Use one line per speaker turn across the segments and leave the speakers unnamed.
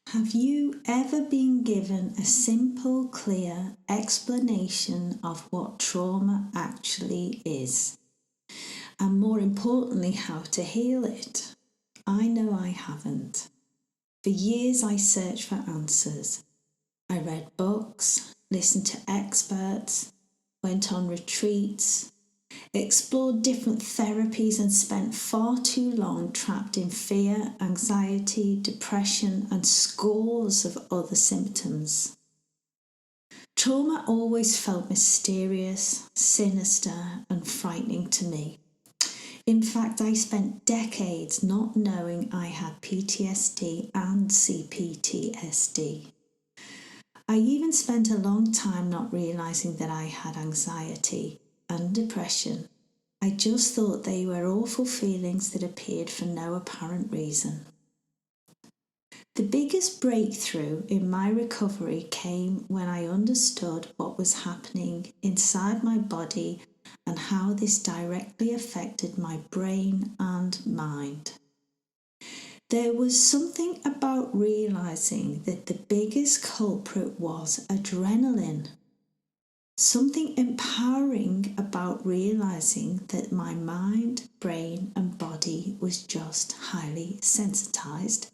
Have you ever been given a simple, clear explanation of what trauma actually is? And more importantly, how to heal it? I know I haven't. For years I searched for answers. I read books, listened to experts, went on retreats, explored different therapies and spent far too long trapped in fear, anxiety, depression and scores of other symptoms. Trauma always felt mysterious, sinister and frightening to me. In fact, I spent decades not knowing I had PTSD and CPTSD. I even spent a long time not realising that I had anxiety and depression. I just thought they were awful feelings that appeared for no apparent reason. The biggest breakthrough in my recovery came when I understood what was happening inside my body and how this directly affected my brain and mind. There was something about realising that the biggest culprit was adrenalin. Something empowering about realising that my mind, brain and body was just highly sensitised,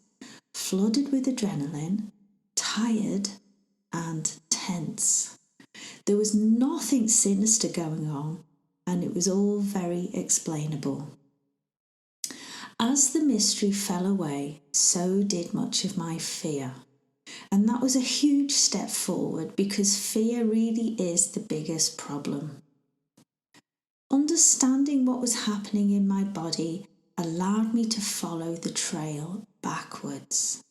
flooded with adrenaline, tired and tense. There was nothing sinister going on, and it was all very explainable. As the mystery fell away, so did much of my fear. And that was a huge step forward because fear really is the biggest problem. Understanding what was happening in my body allowed me to follow the trail backwards.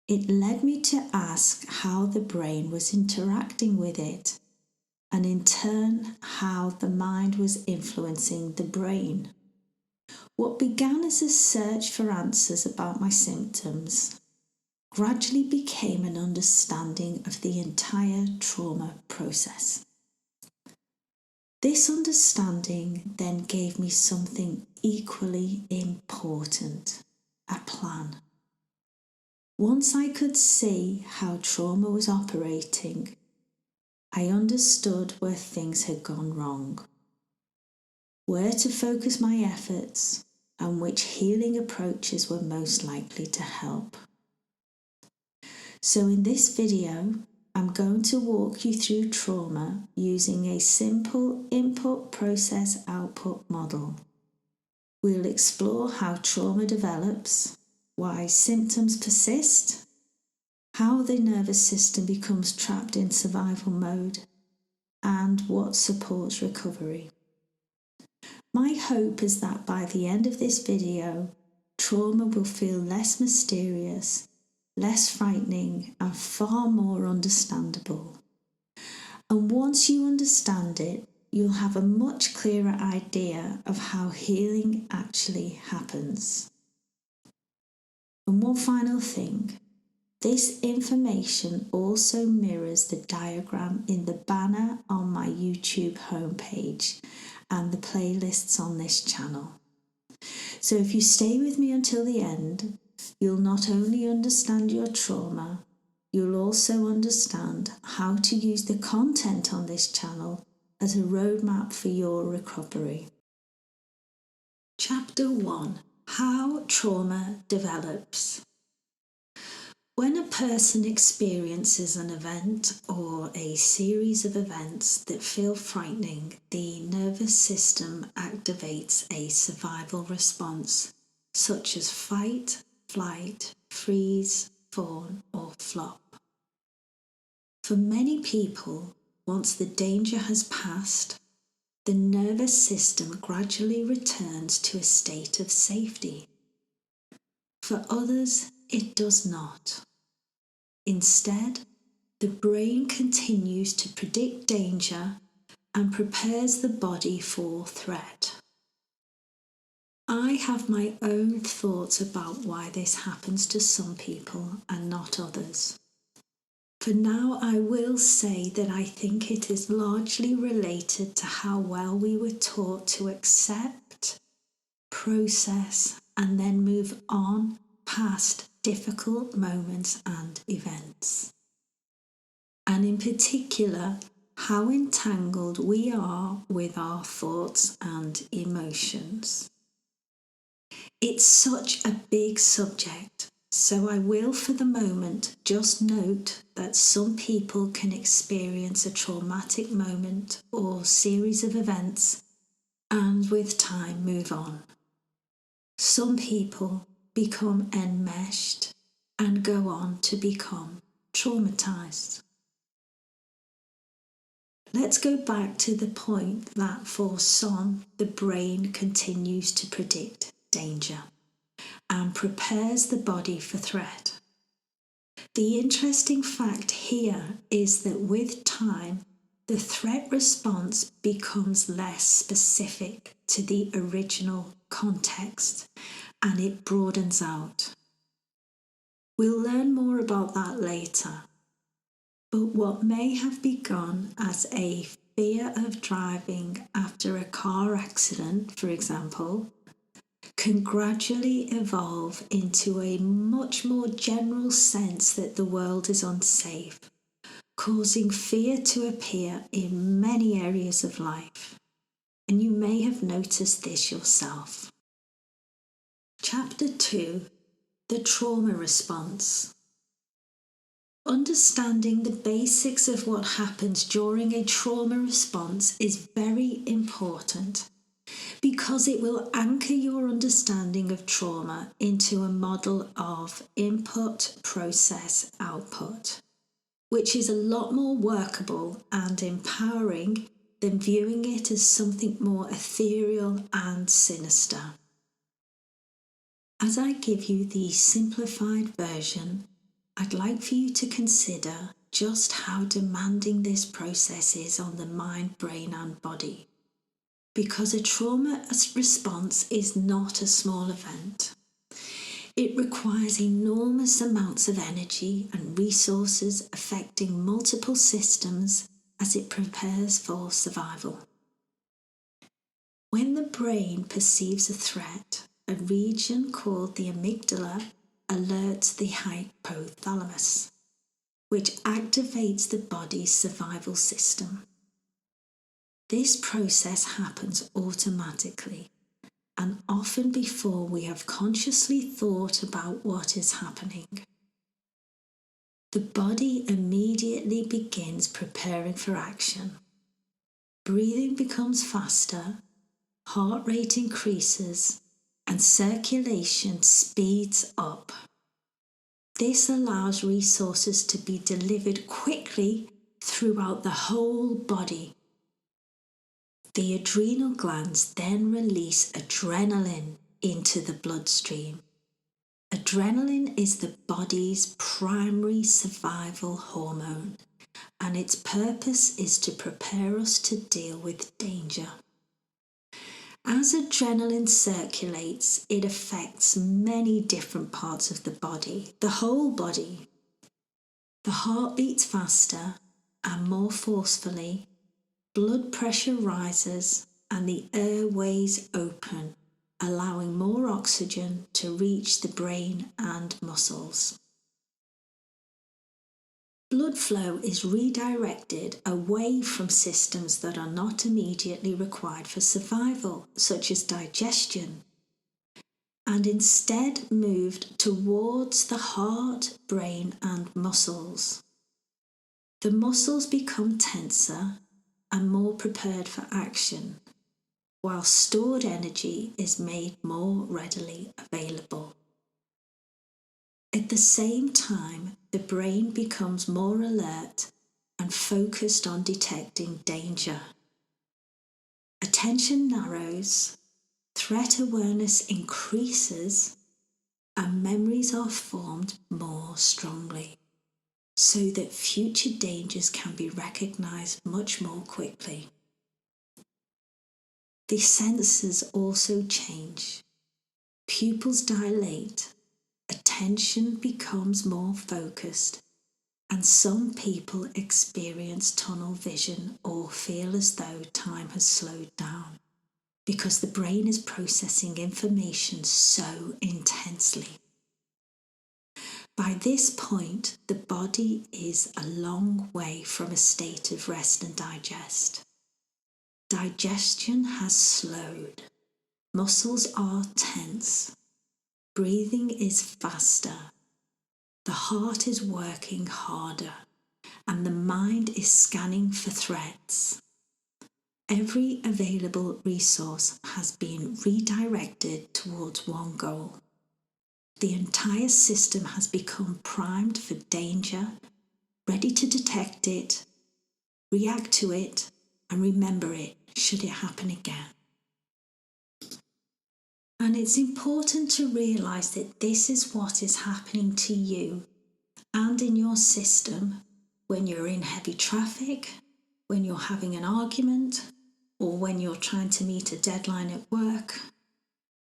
It led me to ask how the brain was interacting with it, and in turn, how the mind was influencing the brain. What began as a search for answers about my symptoms gradually became an understanding of the entire trauma process. This understanding then gave me something equally important, a plan. Once I could see how trauma was operating, I understood where things had gone wrong, where to focus my efforts, and which healing approaches were most likely to help. So in this video, I'm going to walk you through trauma using a simple input, process, output model. We'll explore how trauma develops, why symptoms persist, how the nervous system becomes trapped in survival mode, and what supports recovery. My hope is that by the end of this video, trauma will feel less mysterious, less frightening, and far more understandable. And once you understand it, you'll have a much clearer idea of how healing actually happens. And one final thing, this information also mirrors the diagram in the banner on my YouTube homepage and the playlists on this channel. So if you stay with me until the end, you'll not only understand your trauma, you'll also understand how to use the content on this channel as a roadmap for your recovery. Chapter 1: How Trauma Develops. When a person experiences an event or a series of events that feel frightening, the nervous system activates a survival response, such as fight, flight, freeze, fawn, or flop. For many people, once the danger has passed, the nervous system gradually returns to a state of safety. For others, it does not. Instead, the brain continues to predict danger and prepares the body for threat. I have my own thoughts about why this happens to some people and not others. For now, I will say that I think it is largely related to how well we were taught to accept, process, and then move on past difficult moments and events. And in particular, how entangled we are with our thoughts and emotions. It's such a big subject, so I will for the moment just note that some people can experience a traumatic moment or series of events and with time move on. Some people become enmeshed and go on to become traumatized. Let's go back to the point that for some, the brain continues to predict danger and prepares the body for threat. The interesting fact here is that with time, the threat response becomes less specific to the original context and it broadens out. We'll learn more about that later. But what may have begun as a fear of driving after a car accident, for example, can gradually evolve into a much more general sense that the world is unsafe, causing fear to appear in many areas of life. And you may have noticed this yourself. Chapter 2, the trauma response. Understanding the basics of what happens during a trauma response is very important because it will anchor your understanding of trauma into a model of input, process, output, which is a lot more workable and empowering than viewing it as something more ethereal and sinister. As I give you the simplified version, I'd like for you to consider just how demanding this process is on the mind, brain and body. Because a trauma response is not a small event. It requires enormous amounts of energy and resources affecting multiple systems as it prepares for survival. When the brain perceives a threat, a region called the amygdala alerts the hypothalamus, which activates the body's survival system. This process happens automatically and often before we have consciously thought about what is happening. The body immediately begins preparing for action. Breathing becomes faster, heart rate increases, and circulation speeds up. This allows resources to be delivered quickly throughout the whole body. The adrenal glands then release adrenaline into the bloodstream. Adrenaline is the body's primary survival hormone, and its purpose is to prepare us to deal with danger. As adrenaline circulates, it affects many different parts of the body, the whole body. The heart beats faster and more forcefully, blood pressure rises, and the airways open, allowing more oxygen to reach the brain and muscles. Blood flow is redirected away from systems that are not immediately required for survival, such as digestion, and instead moved towards the heart, brain, and muscles. The muscles become tenser and more prepared for action, while stored energy is made more readily available. At the same time, the brain becomes more alert and focused on detecting danger. Attention narrows, threat awareness increases, and memories are formed more strongly, so that future dangers can be recognized much more quickly. The senses also change. Pupils dilate, attention becomes more focused, and some people experience tunnel vision or feel as though time has slowed down because the brain is processing information so intensely. By this point, the body is a long way from a state of rest and digest. Digestion has slowed. Muscles are tense. Breathing is faster. The heart is working harder, and the mind is scanning for threats. Every available resource has been redirected towards one goal. The entire system has become primed for danger, ready to detect it, react to it, and remember it should it happen again. And it's important to realise that this is what is happening to you and in your system when you're in heavy traffic, when you're having an argument, or when you're trying to meet a deadline at work.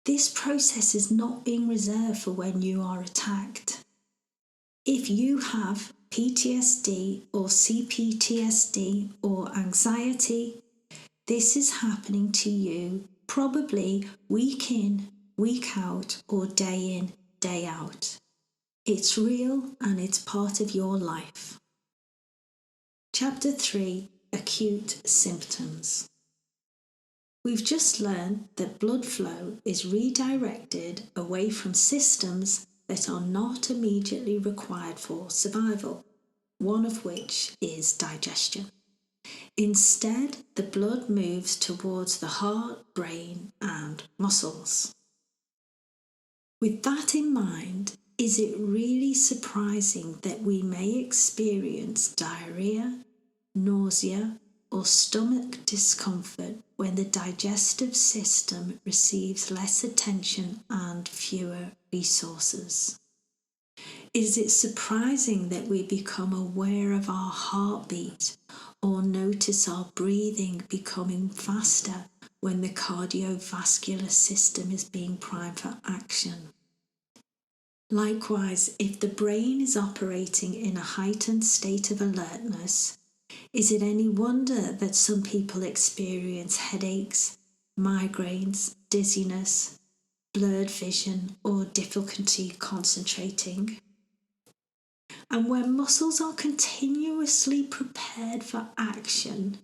This process is not being reserved for when you are attacked. If you have PTSD or CPTSD or anxiety, this is happening to you probably week in, week out, or day in, day out. It's real and it's part of your life. Chapter 3, Acute Symptoms. We've just learned that blood flow is redirected away from systems that are not immediately required for survival, one of which is digestion. Instead, the blood moves towards the heart, brain, and muscles. With that in mind, is it really surprising that we may experience diarrhea, nausea, or stomach discomfort when the digestive system receives less attention and fewer resources? Is it surprising that we become aware of our heartbeat or notice our breathing becoming faster when the cardiovascular system is being primed for action? Likewise, if the brain is operating in a heightened state of alertness, is it any wonder that some people experience headaches, migraines, dizziness, blurred vision, or difficulty concentrating? And when muscles are continuously prepared for action,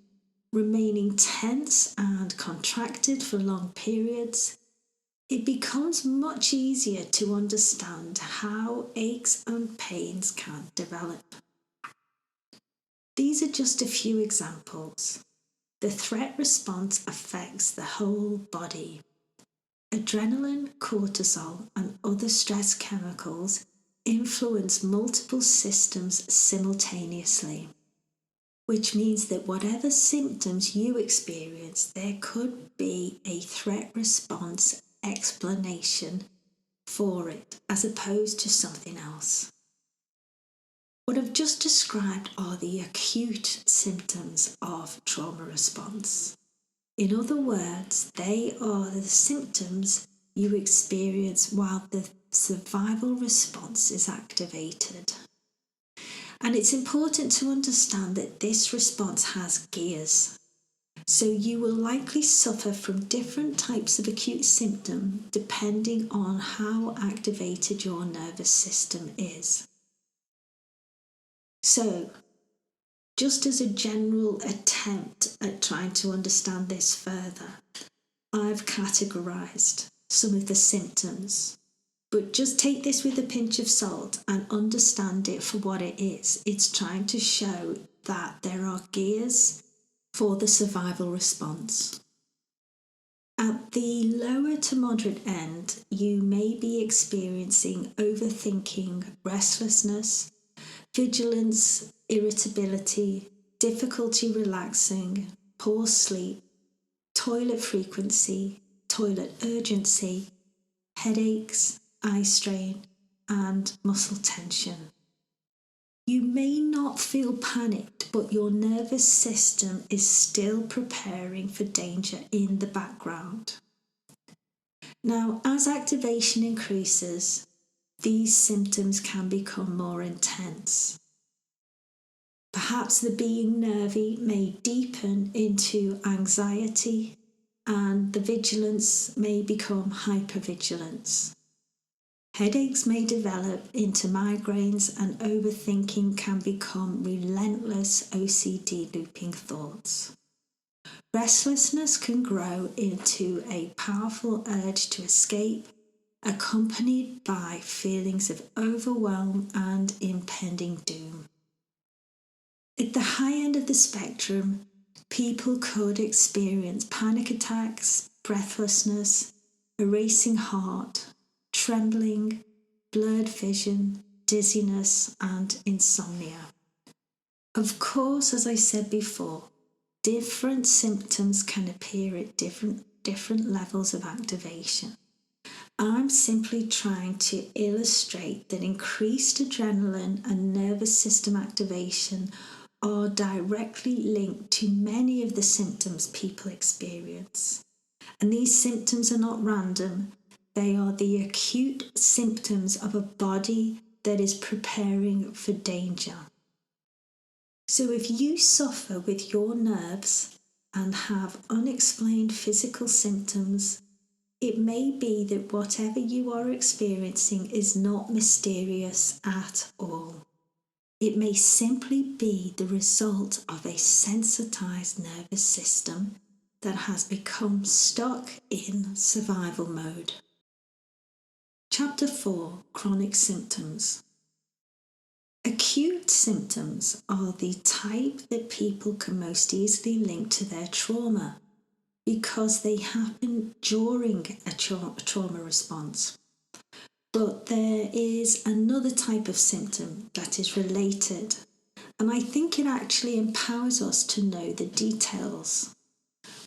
remaining tense and contracted for long periods, it becomes much easier to understand how aches and pains can develop. These are just a few examples. The threat response affects the whole body. Adrenalin, cortisol, and other stress chemicals influence multiple systems simultaneously, which means that whatever symptoms you experience, there could be a threat response explanation for it as opposed to something else. What I've just described are the acute symptoms of trauma response. In other words, they are the symptoms you experience while the survival response is activated. And it's important to understand that this response has gears. So you will likely suffer from different types of acute symptom depending on how activated your nervous system is. So, just as a general attempt at trying to understand this further, I've categorised some of the symptoms. But just take this with a pinch of salt and understand it for what it is. It's trying to show that there are gears for the survival response. At the lower to moderate end, you may be experiencing overthinking, restlessness, vigilance, irritability, difficulty relaxing, poor sleep, toilet frequency, toilet urgency, headaches, eye strain, and muscle tension. You may not feel panicked, but your nervous system is still preparing for danger in the background. Now, as activation increases, these symptoms can become more intense. Perhaps the being nervy may deepen into anxiety, and the vigilance may become hypervigilance. Headaches may develop into migraines, and overthinking can become relentless OCD looping thoughts. Restlessness can grow into a powerful urge to escape, accompanied by feelings of overwhelm and impending doom. At the high end of the spectrum, people could experience panic attacks, breathlessness, a racing heart, trembling, blurred vision, dizziness, and insomnia. Of course, as I said before, different symptoms can appear at different levels of activation. I'm simply trying to illustrate that increased adrenaline and nervous system activation are directly linked to many of the symptoms people experience. And these symptoms are not random. They are the acute symptoms of a body that is preparing for danger. So if you suffer with your nerves and have unexplained physical symptoms, it may be that whatever you are experiencing is not mysterious at all. It may simply be the result of a sensitized nervous system that has become stuck in survival mode. Chapter 4: Chronic Symptoms. Acute symptoms are the type that people can most easily link to their trauma because they happen during a trauma response. But there is another type of symptom that is related, and I think it actually empowers us to know the details.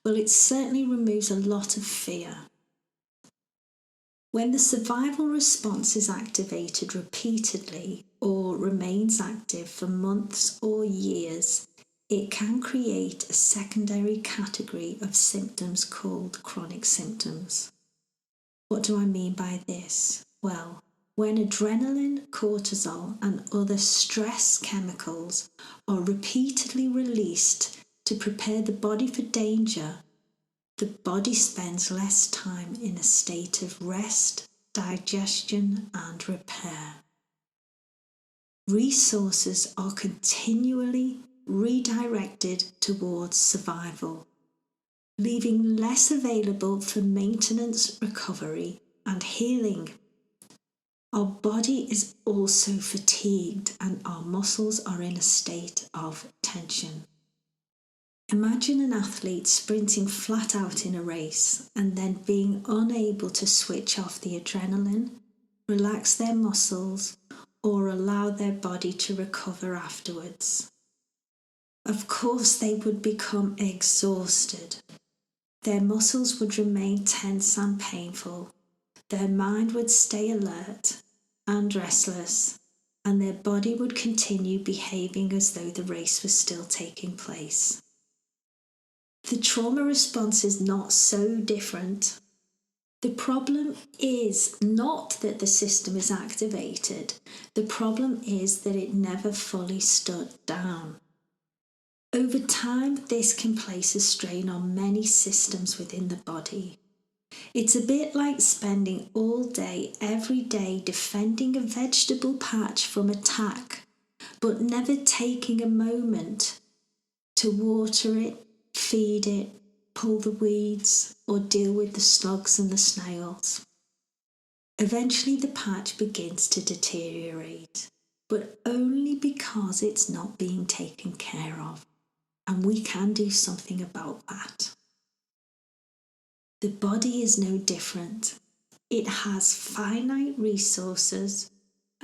Well, it certainly removes a lot of fear. When the survival response is activated repeatedly or remains active for months or years, it can create a secondary category of symptoms called chronic symptoms. What do I mean by this? Well, when adrenaline, cortisol, and other stress chemicals are repeatedly released to prepare the body for danger, the body spends less time in a state of rest, digestion, and repair. Resources are continually redirected towards survival, leaving less available for maintenance, recovery, and healing. Our body is also fatigued and our muscles are in a state of tension. Imagine an athlete sprinting flat out in a race and then being unable to switch off the adrenaline, relax their muscles, or allow their body to recover afterwards. Of course, they would become exhausted. Their muscles would remain tense and painful. Their mind would stay alert and restless, and their body would continue behaving as though the race was still taking place. The trauma response is not so different. The problem is not that the system is activated. The problem is that it never fully stood down. Over time, this can place a strain on many systems within the body. It's a bit like spending all day, every day, defending a vegetable patch from attack, but never taking a moment to water it, feed it, pull the weeds, or deal with the slugs and the snails. Eventually the patch begins to deteriorate, but only because it's not being taken care of, and we can do something about that. The body is no different. It has finite resources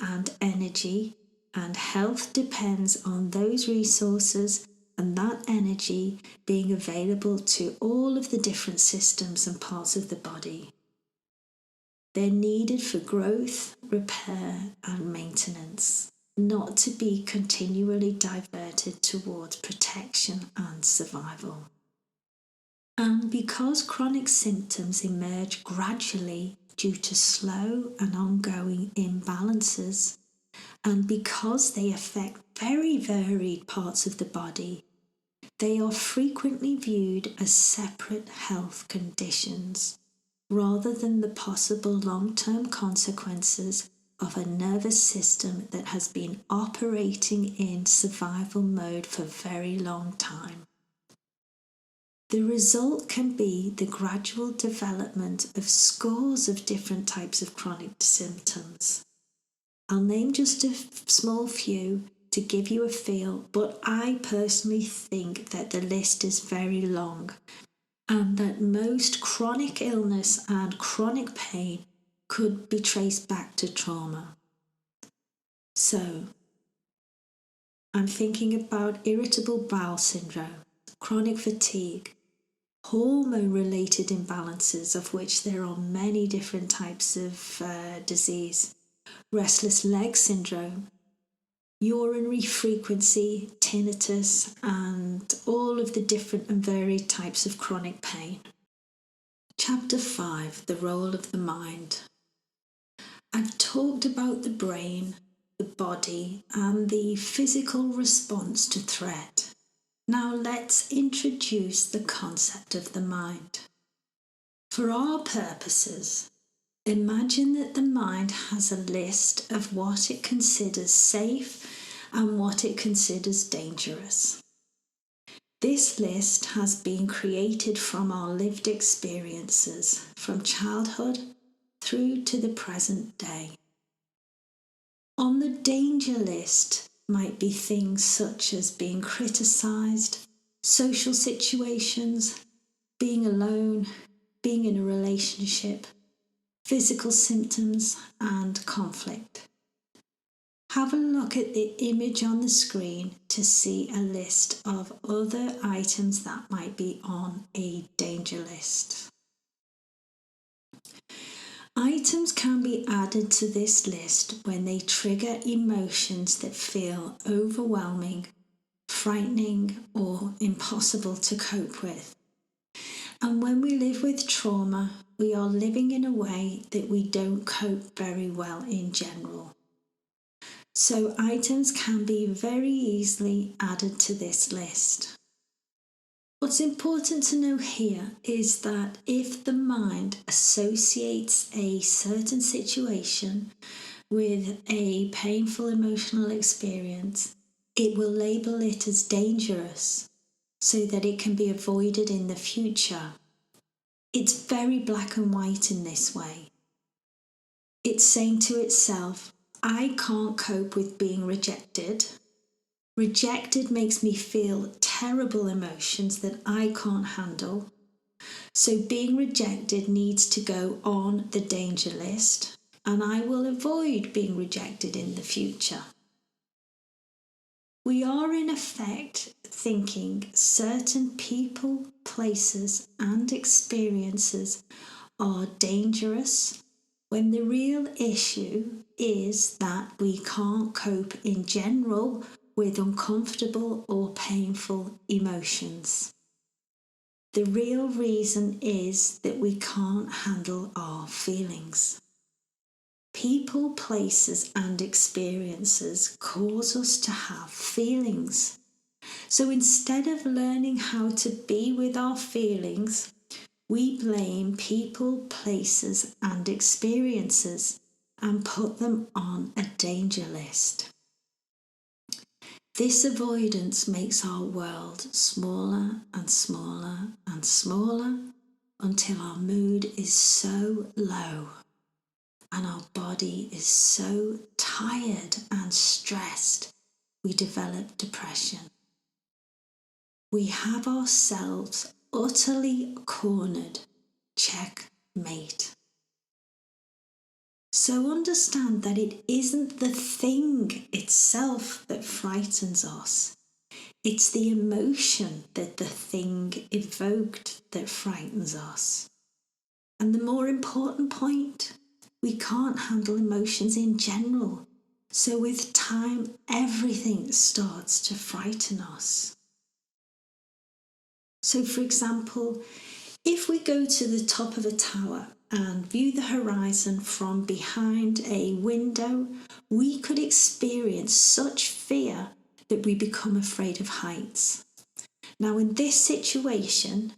and energy, and health depends on those resources and that energy being available to all of the different systems and parts of the body. They're needed for growth, repair, and maintenance, not to be continually diverted towards protection and survival. And because chronic symptoms emerge gradually due to slow and ongoing imbalances, and because they affect very varied parts of the body, they are frequently viewed as separate health conditions rather than the possible long-term consequences of a nervous system that has been operating in survival mode for a very long time. The result can be the gradual development of scores of different types of chronic symptoms. I'll name just a small few to give you a feel, but I personally think that the list is very long and that most chronic illness and chronic pain could be traced back to trauma. So, I'm thinking about irritable bowel syndrome, chronic fatigue, hormone-related imbalances, of which there are many different types of disease, restless leg syndrome, urinary frequency, tinnitus, and all of the different and varied types of chronic pain. Chapter 5, the role of the mind. I've talked about the brain, the body, and the physical response to threat. Now let's introduce the concept of the mind. For our purposes, imagine that the mind has a list of what it considers safe and what it considers dangerous. This list has been created from our lived experiences, from childhood through to the present day. On the danger list might be things such as being criticised, social situations, being alone, being in a relationship, physical symptoms, and conflict. Have a look at the image on the screen to see a list of other items that might be on a danger list. Items can be added to this list when they trigger emotions that feel overwhelming, frightening, or impossible to cope with. And when we live with trauma, we are living in a way that we don't cope very well in general. So items can be very easily added to this list. What's important to know here is that if the mind associates a certain situation with a painful emotional experience, it will label it as dangerous so that it can be avoided in the future. It's very black and white in this way. It's saying to itself, I can't cope with being rejected. Rejected makes me feel terrible emotions that I can't handle. So being rejected needs to go on the danger list, and I will avoid being rejected in the future. We are in effect thinking certain people, places, and experiences are dangerous when the real issue is that we can't cope in general with uncomfortable or painful emotions. The real reason is that we can't handle our feelings. People, places, and experiences cause us to have feelings. So instead of learning how to be with our feelings, we blame people, places, and experiences and put them on a danger list. This avoidance makes our world smaller and smaller and smaller until our mood is so low and our body is so tired and stressed we develop depression. We have ourselves utterly cornered. Checkmate. So understand that it isn't the thing itself that frightens us. It's the emotion that the thing evoked that frightens us. And the more important point, we can't handle emotions in general. So with time, everything starts to frighten us. So for example, if we go to the top of a tower and view the horizon from behind a window, we could experience such fear that we become afraid of heights. Now, in this situation,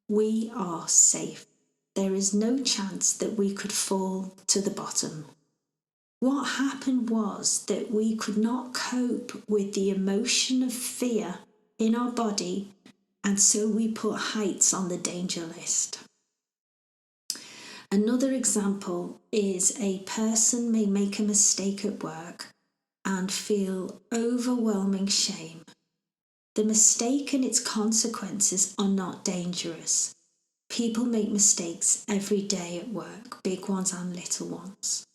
we are safe. there is no chance that we could fall to the bottom. What happened was that we could not cope with the emotion of fear in our body, and so we put heights on the danger list. Another example is a person may make a mistake at work and feel overwhelming shame. The mistake and its consequences are not dangerous. People make mistakes every day at work, big ones and little ones.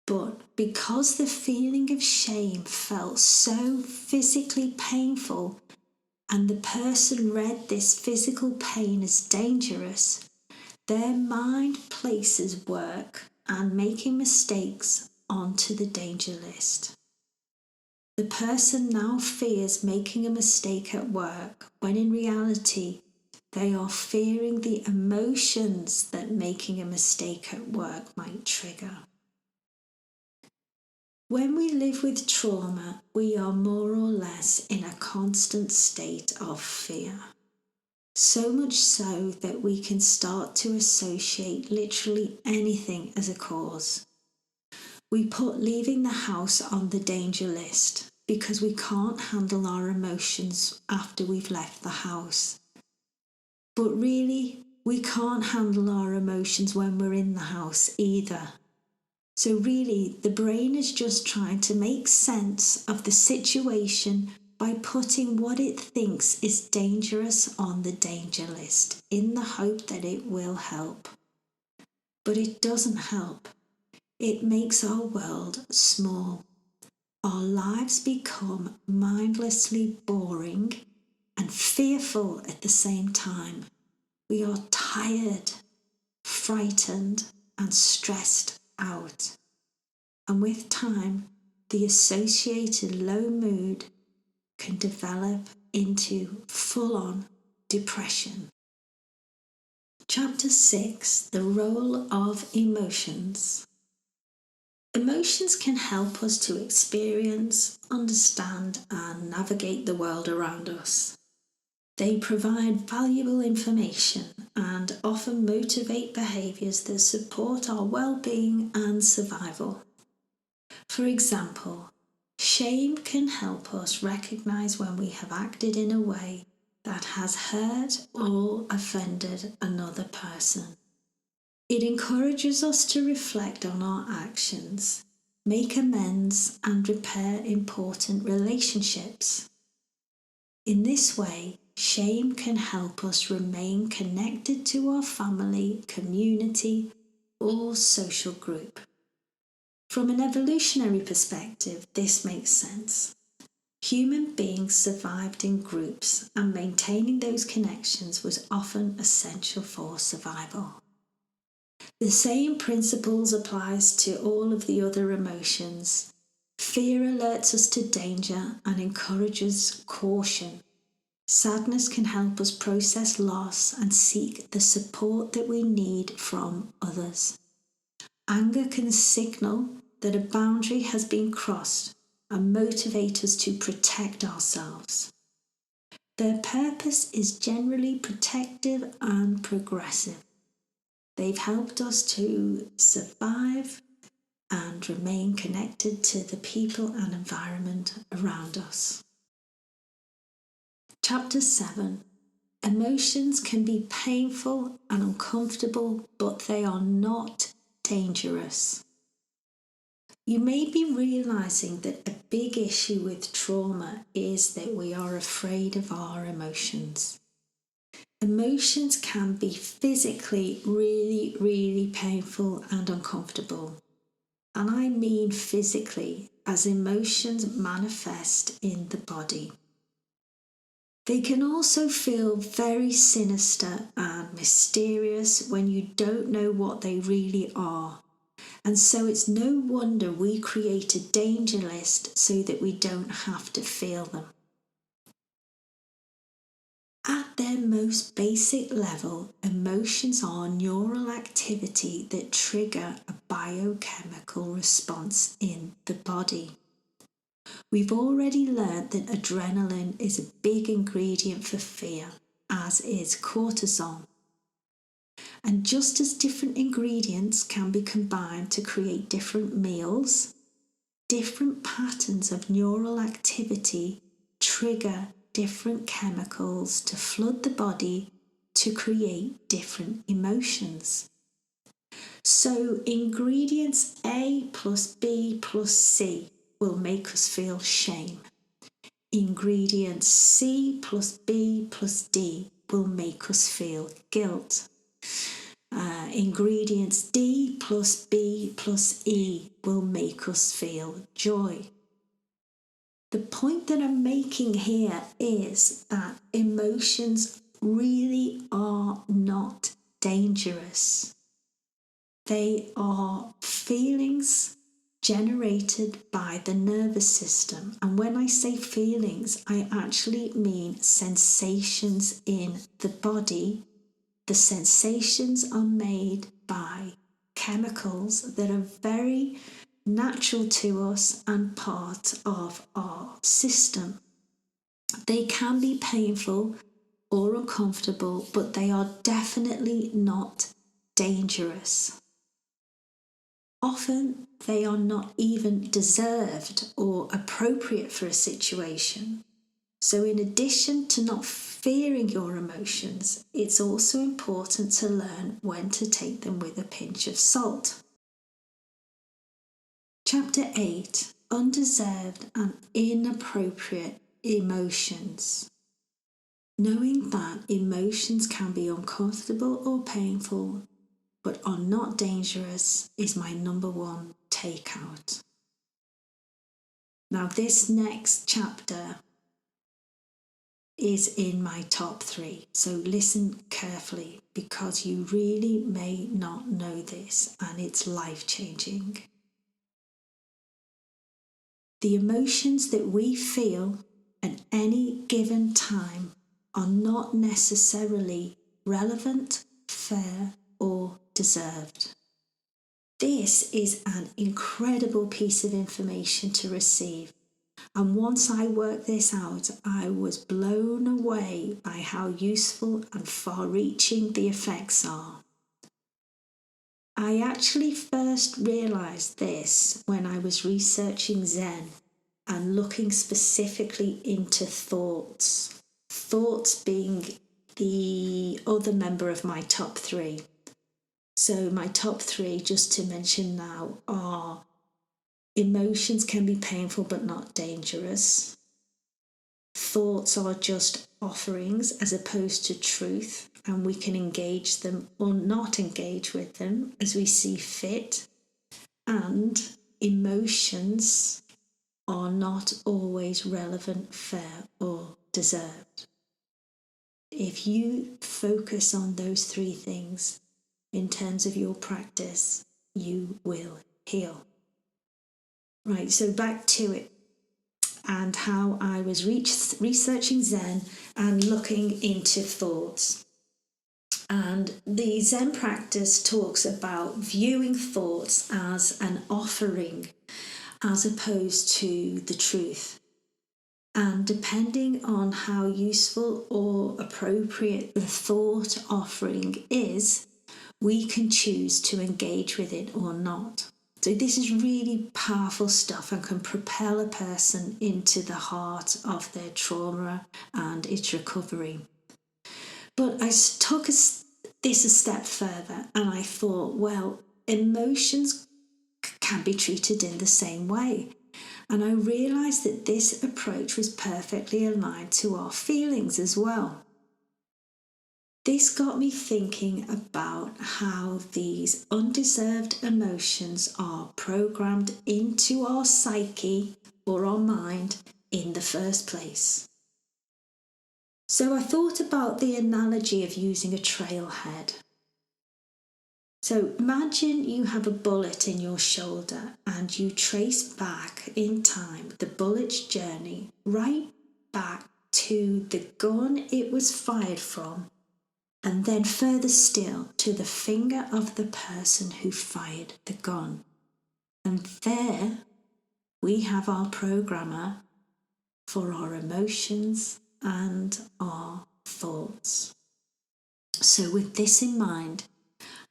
But because the feeling of shame felt so physically painful and the person read this physical pain as dangerous, their mind places work and making mistakes onto the danger list. The person now fears making a mistake at work when in reality they are fearing the emotions that making a mistake at work might trigger. When we live with trauma, we are more or less in a constant state of fear. So much so that we can start to associate literally anything as a cause. We put leaving the house on the danger list because we can't handle our emotions after we've left the house. But really, we can't handle our emotions when we're in the house either. So really, the brain is just trying to make sense of the situation by putting what it thinks is dangerous on the danger list in the hope that it will help. But it doesn't help. It makes our world small. Our lives become mindlessly boring and fearful at the same time. We are tired, frightened, and stressed out. And with time, the associated low mood can develop into full-on depression. Chapter 6, the role of emotions. Emotions can help us to experience, understand, and navigate the world around us. They provide valuable information and often motivate behaviours that support our well-being and survival. For example, shame can help us recognise when we have acted in a way that has hurt or offended another person. It encourages us to reflect on our actions, make amends, and repair important relationships. In this way, shame can help us remain connected to our family, community, or social group. From an evolutionary perspective, this makes sense. Human beings survived in groups, and maintaining those connections was often essential for survival. The same principles applies to all of the other emotions. Fear alerts us to danger and encourages caution. Sadness can help us process loss and seek the support that we need from others. Anger can signal that a boundary has been crossed and motivate us to protect ourselves. Their purpose is generally protective and progressive. They've helped us to survive and remain connected to the people and environment around us. Chapter 7. Emotions can be painful and uncomfortable, but they are not dangerous. You may be realising that a big issue with trauma is that we are afraid of our emotions. Emotions can be physically really, really painful and uncomfortable. And I mean physically, as emotions manifest in the body. They can also feel very sinister and mysterious when you don't know what they really are. And so it's no wonder we create a danger list so that we don't have to feel them. At their most basic level, emotions are neural activity that trigger a biochemical response in the body. We've already learned that adrenalin is a big ingredient for fear, as is cortisol. And just as different ingredients can be combined to create different meals, different patterns of neural activity trigger different chemicals to flood the body to create different emotions. So ingredients A plus B plus C will make us feel shame. Ingredients C plus B plus D will make us feel guilt. Ingredients D plus B plus E will make us feel joy. The point that I'm making here is that emotions really are not dangerous. They are feelings generated by the nervous system. And when I say feelings, I actually mean sensations in the body. The sensations are made by chemicals that are very natural to us and part of our system. They can be painful or uncomfortable, but they are definitely not dangerous. Often they are not even deserved or appropriate for a situation. So in addition to not fearing your emotions, it's also important to learn when to take them with a pinch of salt. Chapter 8, Undeserved and Inappropriate Emotions. Knowing that emotions can be uncomfortable or painful, but are not dangerous, is my number one takeout. Now, this next chapter is in my top 3, so listen carefully because you really may not know this and it's life-changing. The emotions that we feel at any given time are not necessarily relevant, fair, or deserved. This is an incredible piece of information to receive. And once I worked this out, I was blown away by how useful and far-reaching the effects are. I actually first realised this when I was researching Zen and looking specifically into thoughts. Thoughts being the other member of my top 3. So my top 3, just to mention now, are emotions can be painful but not dangerous. Thoughts are just offerings as opposed to truth, and we can engage them or not engage with them as we see fit. And emotions are not always relevant, fair, or deserved. If you focus on those 3 things in terms of your practice, you will heal. Right, so back to it and how I was researching Zen and looking into thoughts. And the Zen practice talks about viewing thoughts as an offering as opposed to the truth. And depending on how useful or appropriate the thought offering is, we can choose to engage with it or not. So this is really powerful stuff and can propel a person into the heart of their trauma and its recovery. But I took this a step further and I thought, well, emotions can be treated in the same way. And I realised that this approach was perfectly aligned to our feelings as well. This got me thinking about how these undeserved emotions are programmed into our psyche or our mind in the first place. So I thought about the analogy of using a trailhead. So imagine you have a bullet in your shoulder and you trace back in time the bullet's journey right back to the gun it was fired from, and then further still to the finger of the person who fired the gun. And there we have our programmer for our emotions and our thoughts. So with this in mind,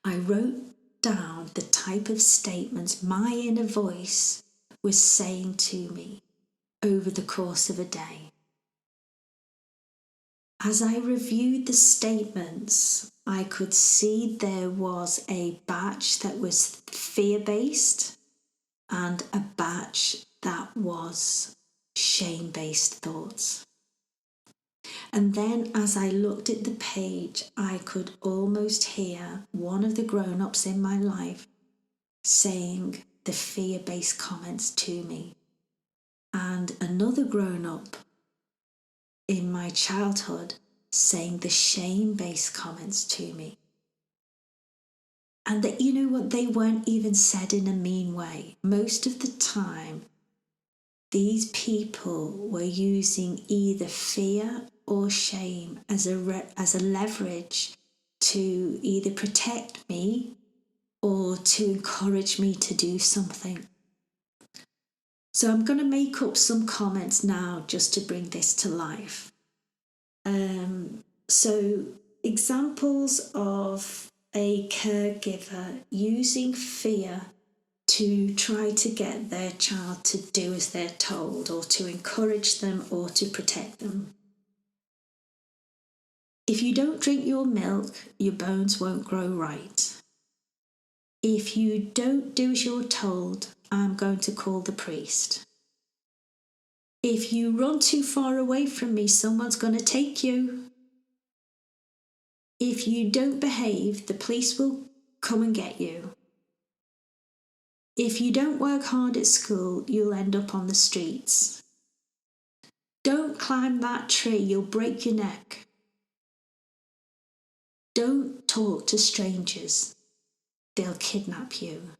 I wrote down the type of statements my inner voice was saying to me over the course of a day. As I reviewed the statements, I could see there was a batch that was fear-based and a batch that was shame-based thoughts. And then as I looked at the page, I could almost hear one of the grown-ups in my life saying the fear-based comments to me, and another grown-up in my childhood saying the shame-based comments to me. And that, you know what, they weren't even said in a mean way. Most of the time, these people were using either fear or shame as a leverage to either protect me or to encourage me to do something. So I'm going to make up some comments now just to bring this to life. So examples of a caregiver using fear to try to get their child to do as they're told, or to encourage them, or to protect them. If you don't drink your milk, your bones won't grow right. If you don't do as you're told, I'm going to call the priest. If you run too far away from me, someone's going to take you. If you don't behave, the police will come and get you. If you don't work hard at school, you'll end up on the streets. Don't climb that tree, you'll break your neck. Don't talk to strangers, they'll kidnap you.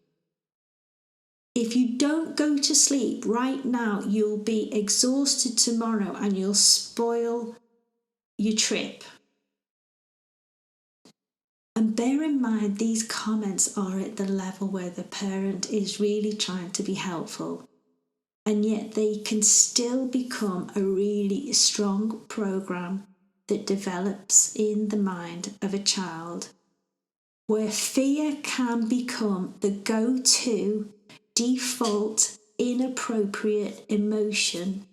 If you don't go to sleep right now, you'll be exhausted tomorrow and you'll spoil your trip. And bear in mind, these comments are at the level where the parent is really trying to be helpful, and yet they can still become a really strong program that develops in the mind of a child, where fear can become the go-to default inappropriate emotion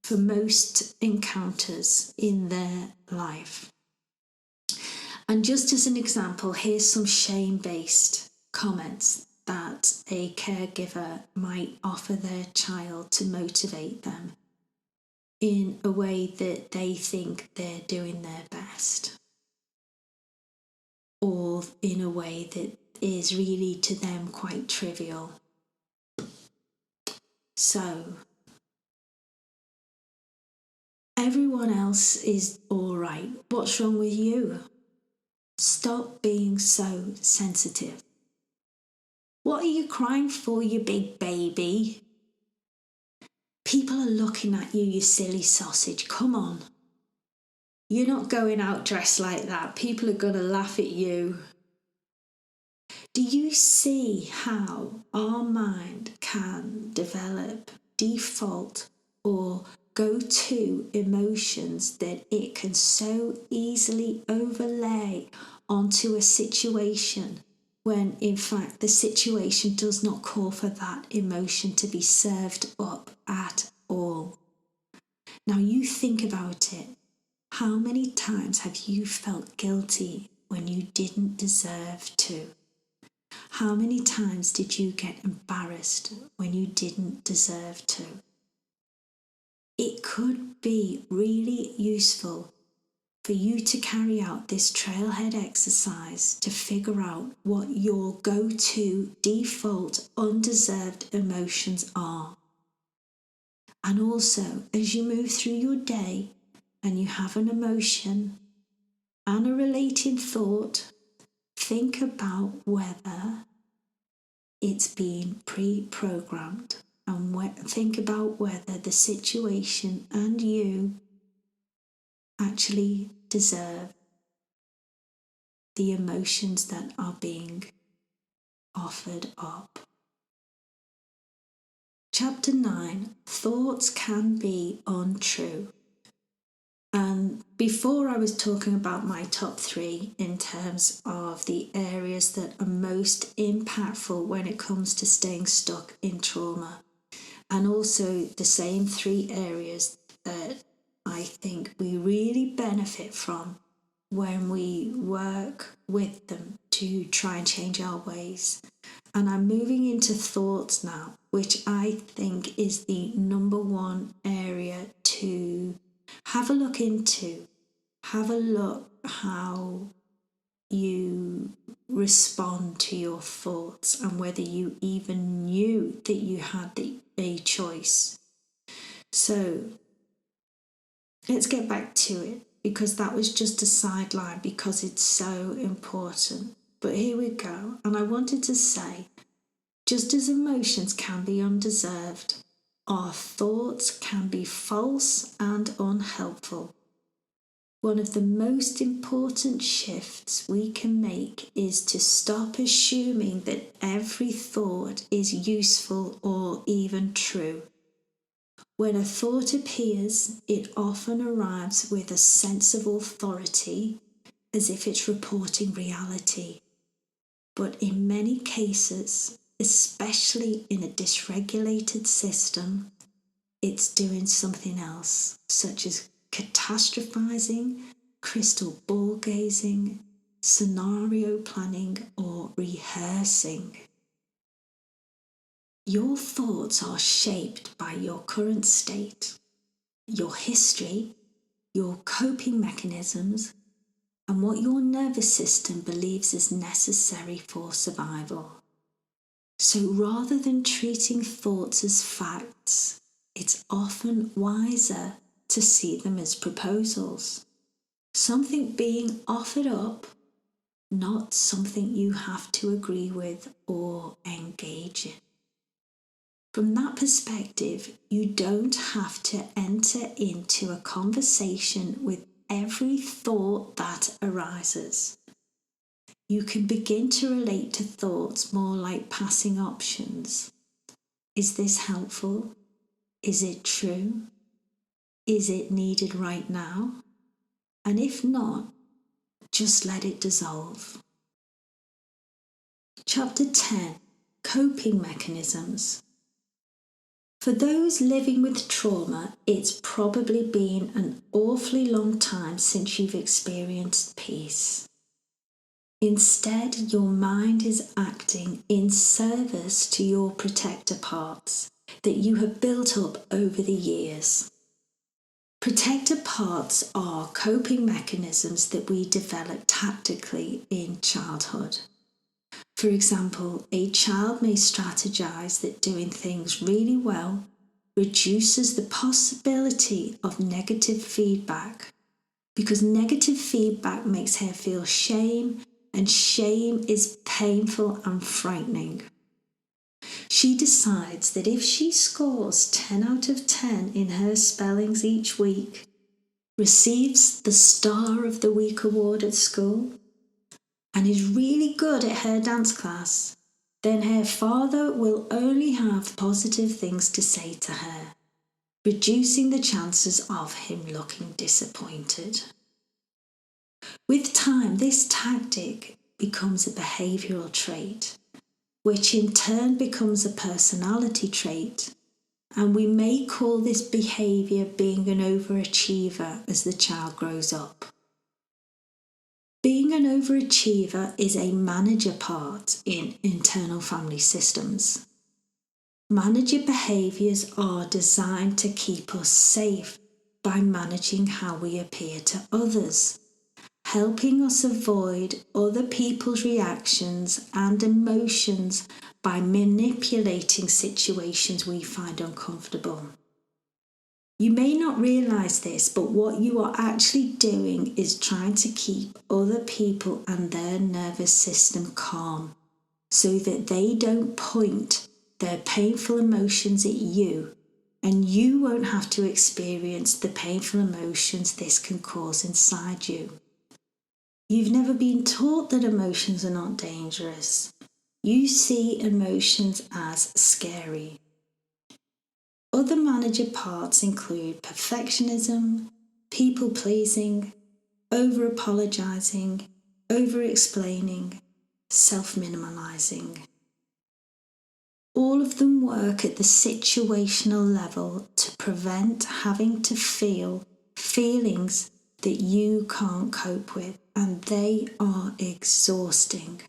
for most encounters in their life. And just as an example, here's some shame-based comments that a caregiver might offer their child to motivate them in a way that they think they're doing their best, or in a way that is really to them quite trivial. So, everyone else is all right. What's wrong with you? Stop being so sensitive. What are you crying for, you big baby? People are looking at you, you silly sausage. Come on. You're not going out dressed like that. People are going to laugh at you. Do you see how our mind can develop default or go-to emotions that it can so easily overlay onto a situation when in fact the situation does not call for that emotion to be served up at all? Now you think about it. How many times have you felt guilty when you didn't deserve to? How many times did you get embarrassed when you didn't deserve to? It could be really useful for you to carry out this trailhead exercise to figure out what your go-to default undeserved emotions are. And also, as you move through your day and you have an emotion and a relating thought, think about whether it's been pre-programmed, and think about whether the situation and you actually deserve the emotions that are being offered up. Chapter 9, thoughts can be untrue. And And before I was talking about my top 3 in terms of the areas that are most impactful when it comes to staying stuck in trauma, and also the same 3 areas that I think we really benefit from when we work with them to try and change our ways. And I'm moving into thoughts now, which I think is the number 1 area to have a look into. Have a look how you respond to your thoughts and whether you even knew that you had a choice. So let's get back to it, because that was just a sideline because it's so important. But here we go. And I wanted to say, just as emotions can be undeserved, our thoughts can be false and unhelpful. One of the most important shifts we can make is to stop assuming that every thought is useful or even true. When a thought appears, it often arrives with a sense of authority, as if it's reporting reality. But in many cases, especially in a dysregulated system, it's doing something else, such as catastrophizing, crystal ball gazing, scenario planning, or rehearsing. Your thoughts are shaped by your current state, your history, your coping mechanisms, and what your nervous system believes is necessary for survival. So rather than treating thoughts as facts, it's often wiser to see them as proposals. Something being offered up, not something you have to agree with or engage in. From that perspective, you don't have to enter into a conversation with every thought that arises. You can begin to relate to thoughts more like passing options. Is this helpful? Is it true? Is it needed right now? And if not, just let it dissolve. Chapter 10, Coping Mechanisms. For those living with trauma, it's probably been an awfully long time since you've experienced peace. Instead, your mind is acting in service to your protector parts that you have built up over the years. Protector parts are coping mechanisms that we develop tactically in childhood. For example, a child may strategize that doing things really well reduces the possibility of negative feedback, because negative feedback makes her feel shame, and shame is painful and frightening. She decides that if she scores 10 out of 10 in her spellings each week, receives the Star of the Week award at school, and is really good at her dance class, then her father will only have positive things to say to her, reducing the chances of him looking disappointed. With time, this tactic becomes a behavioural trait, which in turn becomes a personality trait, and we may call this behaviour being an overachiever as the child grows up. Being an overachiever is a manager part in internal family systems. Manager behaviours are designed to keep us safe by managing how we appear to others, helping us avoid other people's reactions and emotions by manipulating situations we find uncomfortable. You may not realise this, but what you are actually doing is trying to keep other people and their nervous system calm so that they don't point their painful emotions at you, and you won't have to experience the painful emotions this can cause inside you. You've never been taught that emotions are not dangerous. You see emotions as scary. Other manager parts include perfectionism, people-pleasing, over-apologising, over-explaining, self-minimalising. All of them work at the situational level to prevent having to feel feelings that you can't cope with, and they are exhausting.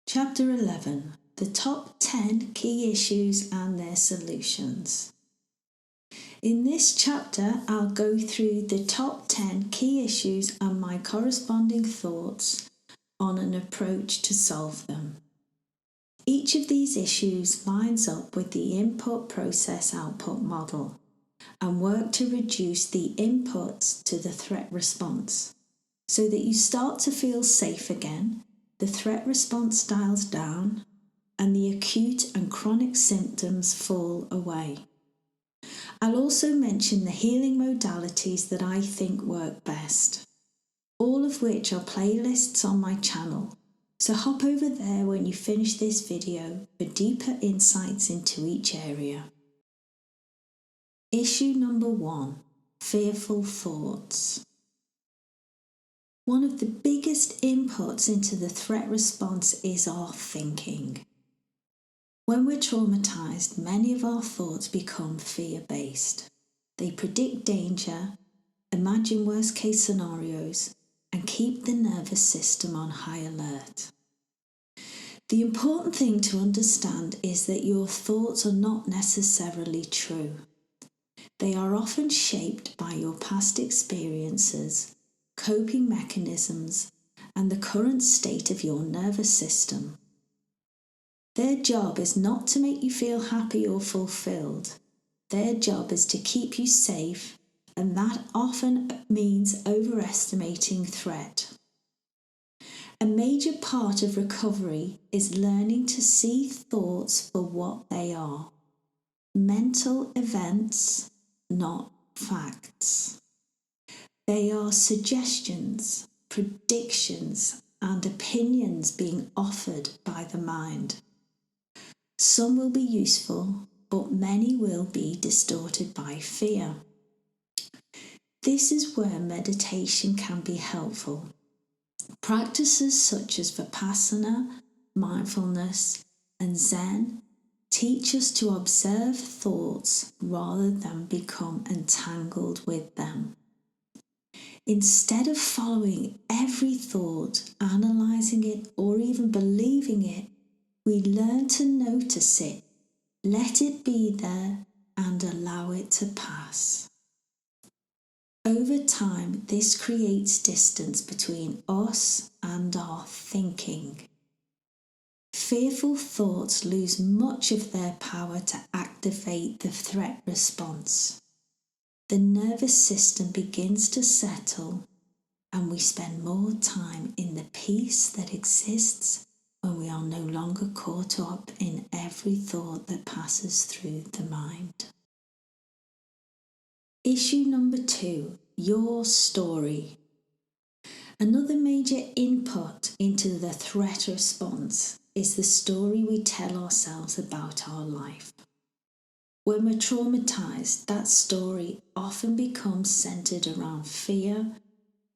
Chapter 11. The top 10 key issues and their solutions. In this chapter, I'll go through the top 10 key issues and my corresponding thoughts on an approach to solve them. Each of these issues lines up with the input-process-output model and work to reduce the inputs to the threat response so that you start to feel safe again, the threat response dials down, and the acute and chronic symptoms fall away. I'll also mention the healing modalities that I think work best, all of which are playlists on my channel. So hop over there when you finish this video for deeper insights into each area. Issue number 1. Fearful thoughts. One of the biggest inputs into the threat response is our thinking. When we're traumatised, many of our thoughts become fear-based. They predict danger, imagine worst-case scenarios, and keep the nervous system on high alert. The important thing to understand is that your thoughts are not necessarily true. They are often shaped by your past experiences, coping mechanisms, and the current state of your nervous system. Their job is not to make you feel happy or fulfilled. Their job is to keep you safe, and that often means overestimating threat. A major part of recovery is learning to see thoughts for what they are. Mental events, not facts. They are suggestions, predictions, and opinions being offered by the mind. Some will be useful, but many will be distorted by fear. This is where meditation can be helpful. Practices such as Vipassana, mindfulness, and Zen teach us to observe thoughts rather than become entangled with them. Instead of following every thought, analysing it, or even believing it, we learn to notice it, let it be there, and allow it to pass. Over time, this creates distance between us and our thinking. Fearful thoughts lose much of their power to activate the threat response. The nervous system begins to settle, and we spend more time in the peace that exists when we are no longer caught up in every thought that passes through the mind. Issue number 2, your story. Another major input into the threat response is the story we tell ourselves about our life. When we're traumatised, that story often becomes centred around fear,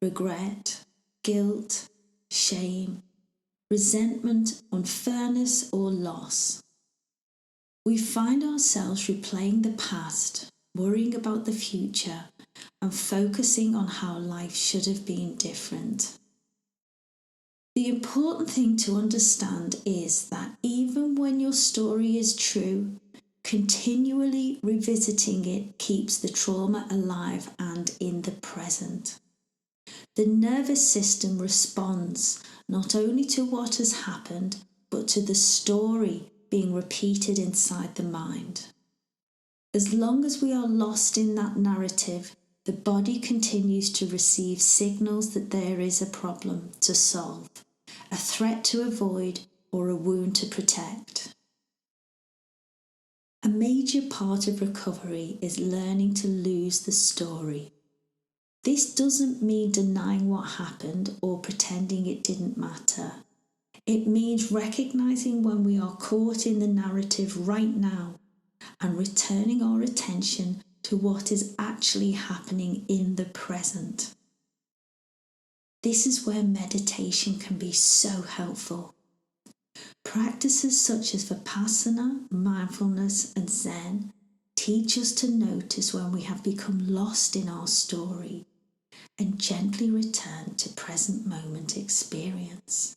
regret, guilt, shame, resentment, unfairness, or loss. We find ourselves replaying the past, worrying about the future, and focusing on how life should have been different. The important thing to understand is that even when your story is true, continually revisiting it keeps the trauma alive and in the present. The nervous system responds not only to what has happened, but to the story being repeated inside the mind. As long as we are lost in that narrative, the body continues to receive signals that there is a problem to solve, a threat to avoid, or a wound to protect. A major part of recovery is learning to lose the story. This doesn't mean denying what happened or pretending it didn't matter. It means recognizing when we are caught in the narrative right now and returning our attention to what is actually happening in the present. This is where meditation can be so helpful. Practices such as Vipassana, mindfulness, and Zen teach us to notice when we have become lost in our story and gently return to present moment experience.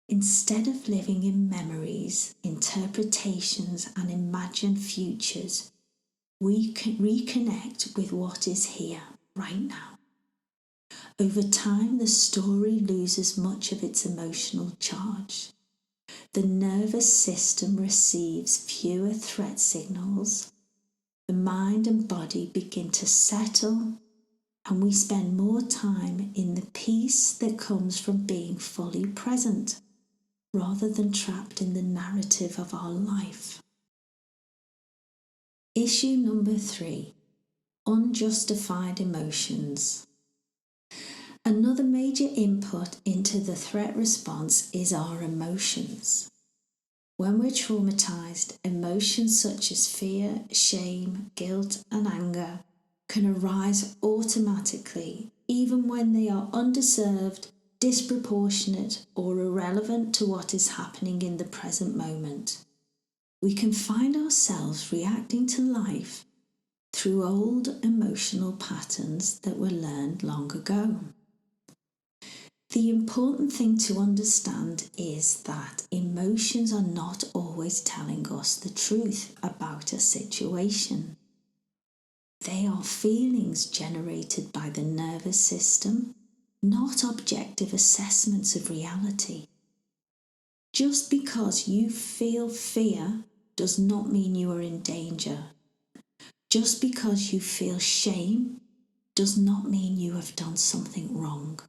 Instead of living in memories, interpretations, and imagined futures, we can reconnect with what is here, right now. Over time, the story loses much of its emotional charge. The nervous system receives fewer threat signals. The mind and body begin to settle, and we spend more time in the peace that comes from being fully present, rather than trapped in the narrative of our life. Issue number 3, unjustified emotions. Another major input into the threat response is our emotions. When we're traumatized, emotions such as fear, shame, guilt, and anger can arise automatically, even when they are undeserved, disproportionate, or irrelevant to what is happening in the present moment. We can find ourselves reacting to life through old emotional patterns that were learned long ago. The important thing to understand is that emotions are not always telling us the truth about a situation. They are feelings generated by the nervous system, not objective assessments of reality. Just because you feel fear does not mean you are in danger. Just because you feel shame does not mean you have done something wrong.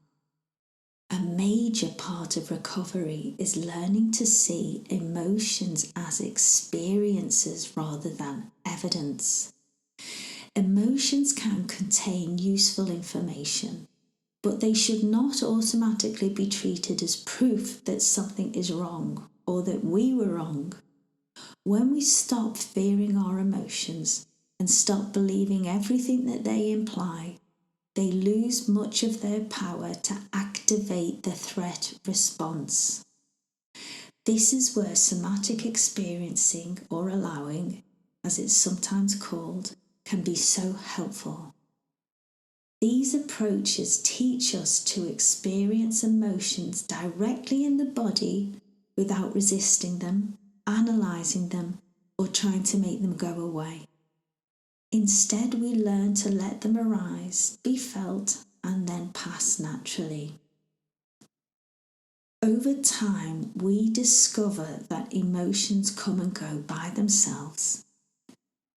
A major part of recovery is learning to see emotions as experiences rather than evidence. Emotions can contain useful information, but they should not automatically be treated as proof that something is wrong or that we were wrong. When we stop fearing our emotions and stop believing everything that they imply, they lose much of their power to activate the threat response. This is where somatic experiencing, or allowing, as it's sometimes called, can be so helpful. These approaches teach us to experience emotions directly in the body without resisting them, analysing them, or trying to make them go away. Instead, we learn to let them arise, be felt, and then pass naturally. Over time, we discover that emotions come and go by themselves.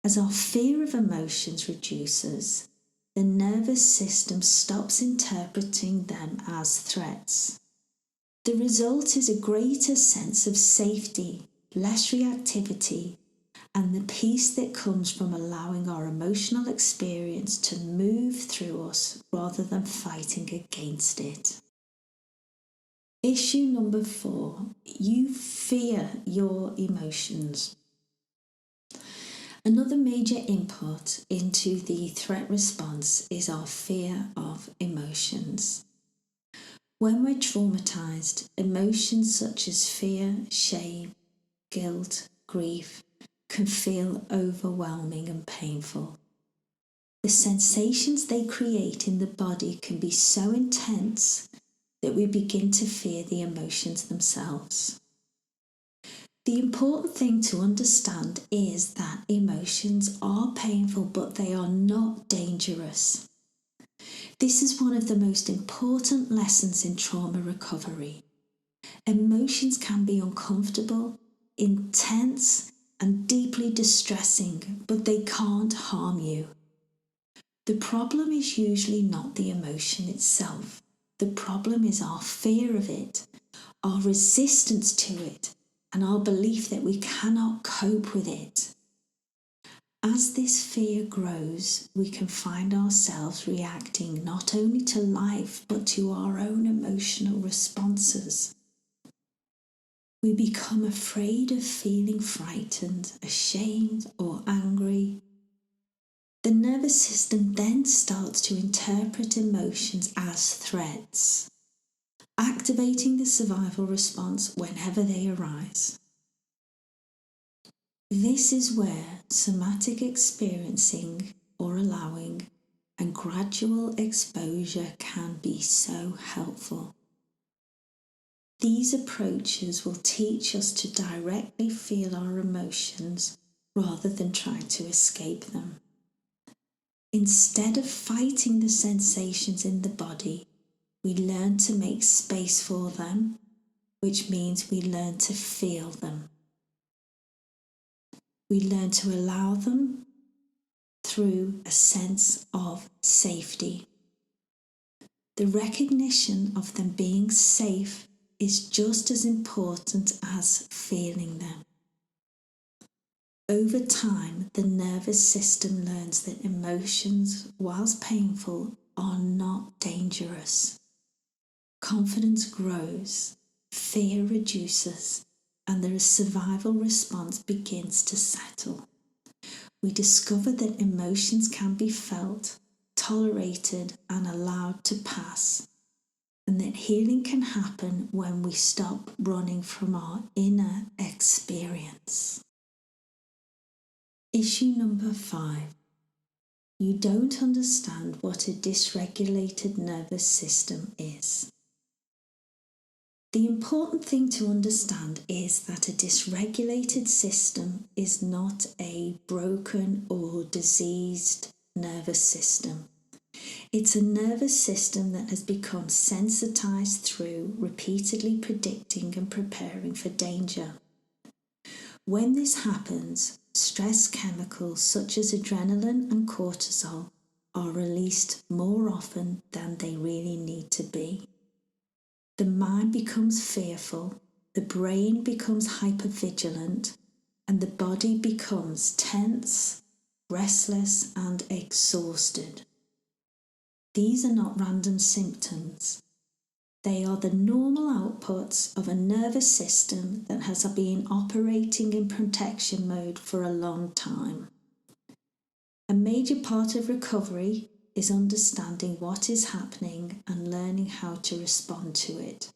As our fear of emotions reduces, the nervous system stops interpreting them as threats. The result is a greater sense of safety, less reactivity, and the peace that comes from allowing our emotional experience to move through us rather than fighting against it. Issue number 4, you fear your emotions. Another major input into the threat response is our fear of emotions. When we're traumatized, emotions such as fear, shame, guilt, grief, can feel overwhelming and painful. The sensations they create in the body can be so intense that we begin to fear the emotions themselves. The important thing to understand is that emotions are painful, but they are not dangerous. This is one of the most important lessons in trauma recovery. Emotions can be uncomfortable, intense, and deeply distressing, but they can't harm you. The problem is usually not the emotion itself. The problem is our fear of it, our resistance to it, and our belief that we cannot cope with it. As this fear grows, we can find ourselves reacting not only to life, but to our own emotional responses. We become afraid of feeling frightened, ashamed, or angry. The nervous system then starts to interpret emotions as threats, activating the survival response whenever they arise. This is where somatic experiencing or allowing and gradual exposure can be so helpful. These approaches will teach us to directly feel our emotions rather than try to escape them. Instead of fighting the sensations in the body, we learn to make space for them, which means we learn to feel them. We learn to allow them through a sense of safety. The recognition of them being safe is just as important as feeling them. Over time, the nervous system learns that emotions, whilst painful, are not dangerous. Confidence grows, fear reduces, and the survival response begins to settle. We discover that emotions can be felt, tolerated, and allowed to pass, and that healing can happen when we stop running from our inner experience. Issue number 5. You don't understand what a dysregulated nervous system is. The important thing to understand is that a dysregulated system is not a broken or diseased nervous system. It's a nervous system that has become sensitized through repeatedly predicting and preparing for danger. When this happens, stress chemicals such as adrenalin and cortisol are released more often than they really need to be. The mind becomes fearful, the brain becomes hypervigilant, and the body becomes tense, restless, and exhausted. These are not random symptoms. They are the normal outputs of a nervous system that has been operating in protection mode for a long time. A major part of recovery is understanding what is happening and learning how to respond to it,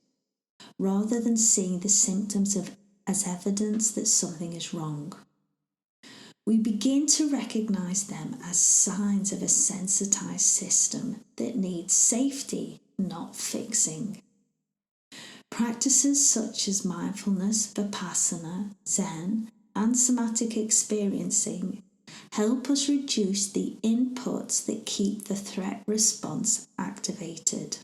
rather than seeing the symptoms as evidence that something is wrong. We begin to recognize them as signs of a sensitized system that needs safety, not fixing. Practices such as mindfulness, vipassana, Zen, and somatic experiencing help us reduce the inputs that keep the threat response activated.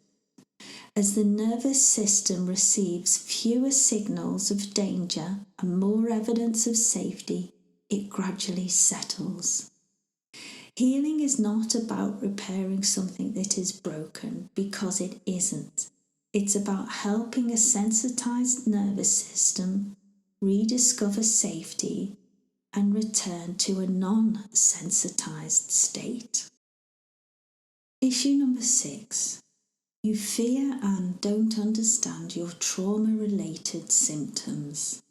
As the nervous system receives fewer signals of danger and more evidence of safety, it gradually settles. Healing is not about repairing something that is broken, because it isn't. It's about helping a sensitized nervous system rediscover safety and return to a non-sensitized state. Issue number 6. You fear and don't understand your trauma-related symptoms.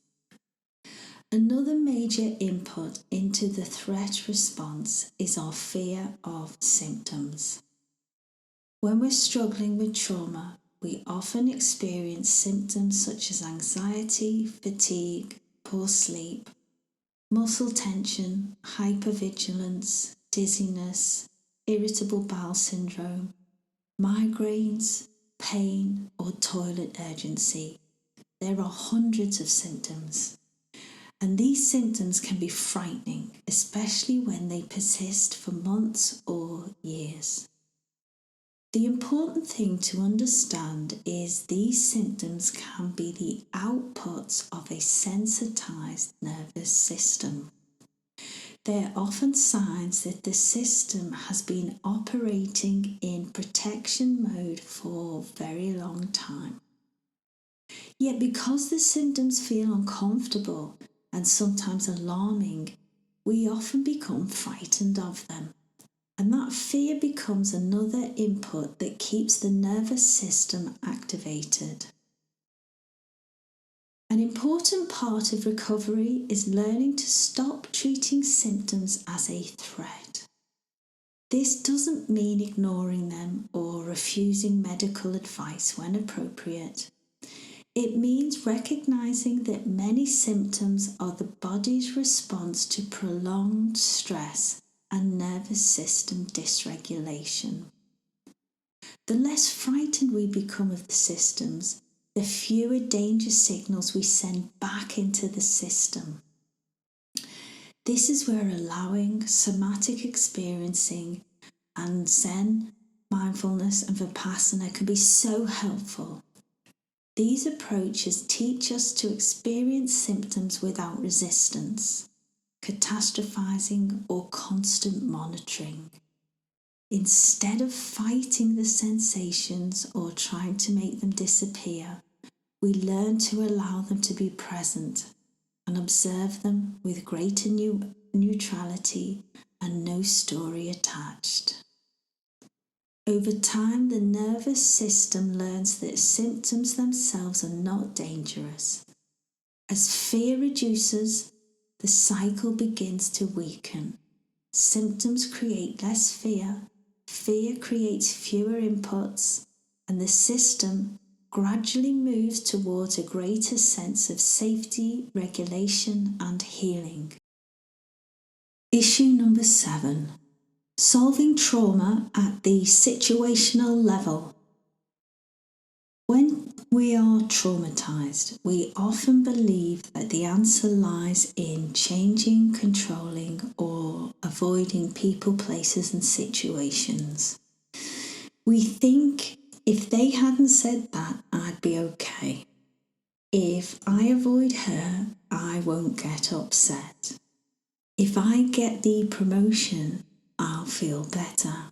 Another major input into the threat response is our fear of symptoms. When we're struggling with trauma, we often experience symptoms such as anxiety, fatigue, poor sleep, muscle tension, hypervigilance, dizziness, irritable bowel syndrome, migraines, pain, or toilet urgency. There are hundreds of symptoms. And these symptoms can be frightening, especially when they persist for months or years. The important thing to understand is these symptoms can be the outputs of a sensitized nervous system. They are often signs that the system has been operating in protection mode for a very long time. Yet because the symptoms feel uncomfortable and sometimes alarming, we often become frightened of them. And that fear becomes another input that keeps the nervous system activated. An important part of recovery is learning to stop treating symptoms as a threat. This doesn't mean ignoring them or refusing medical advice when appropriate. It means recognizing that many symptoms are the body's response to prolonged stress and nervous system dysregulation. The less frightened we become of the systems, the fewer danger signals we send back into the system. This is where allowing somatic experiencing and Zen, mindfulness and Vipassana can be so helpful. These approaches teach us to experience symptoms without resistance, catastrophizing or constant monitoring. Instead of fighting the sensations or trying to make them disappear, we learn to allow them to be present and observe them with greater neutrality and no story attached. Over time, the nervous system learns that symptoms themselves are not dangerous. As fear reduces, the cycle begins to weaken. Symptoms create less fear, fear creates fewer inputs, and the system gradually moves towards a greater sense of safety, regulation, and healing. Issue number 7. Solving trauma at the situational level. When we are traumatized, we often believe that the answer lies in changing, controlling, or avoiding people, places, and situations. We think if they hadn't said that, I'd be okay. If I avoid her, I won't get upset. If I get the promotion, I'll feel better.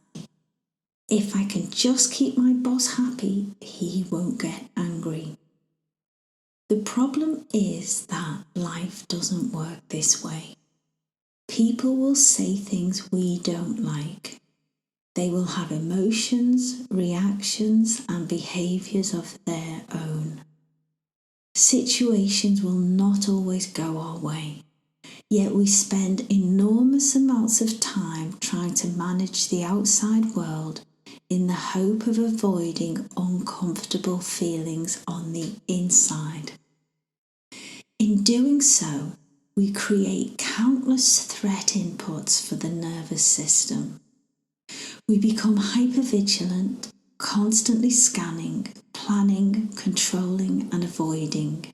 If I can just keep my boss happy, he won't get angry. The problem is that life doesn't work this way. People will say things we don't like. They will have emotions, reactions, and behaviours of their own. Situations will not always go our way. Yet we spend enormous amounts of time trying to manage the outside world in the hope of avoiding uncomfortable feelings on the inside. In doing so, we create countless threat inputs for the nervous system. We become hypervigilant, constantly scanning, planning, controlling, and avoiding.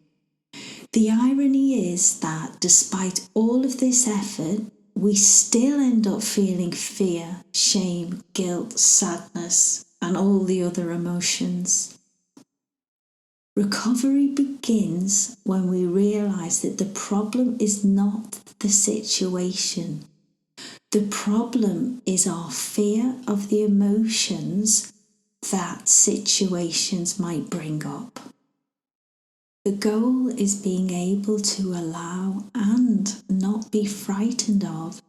The irony is that despite all of this effort, we still end up feeling fear, shame, guilt, sadness, and all the other emotions. Recovery begins when we realize that the problem is not the situation. The problem is our fear of the emotions that situations might bring up. The goal is being able to allow and not be frightened of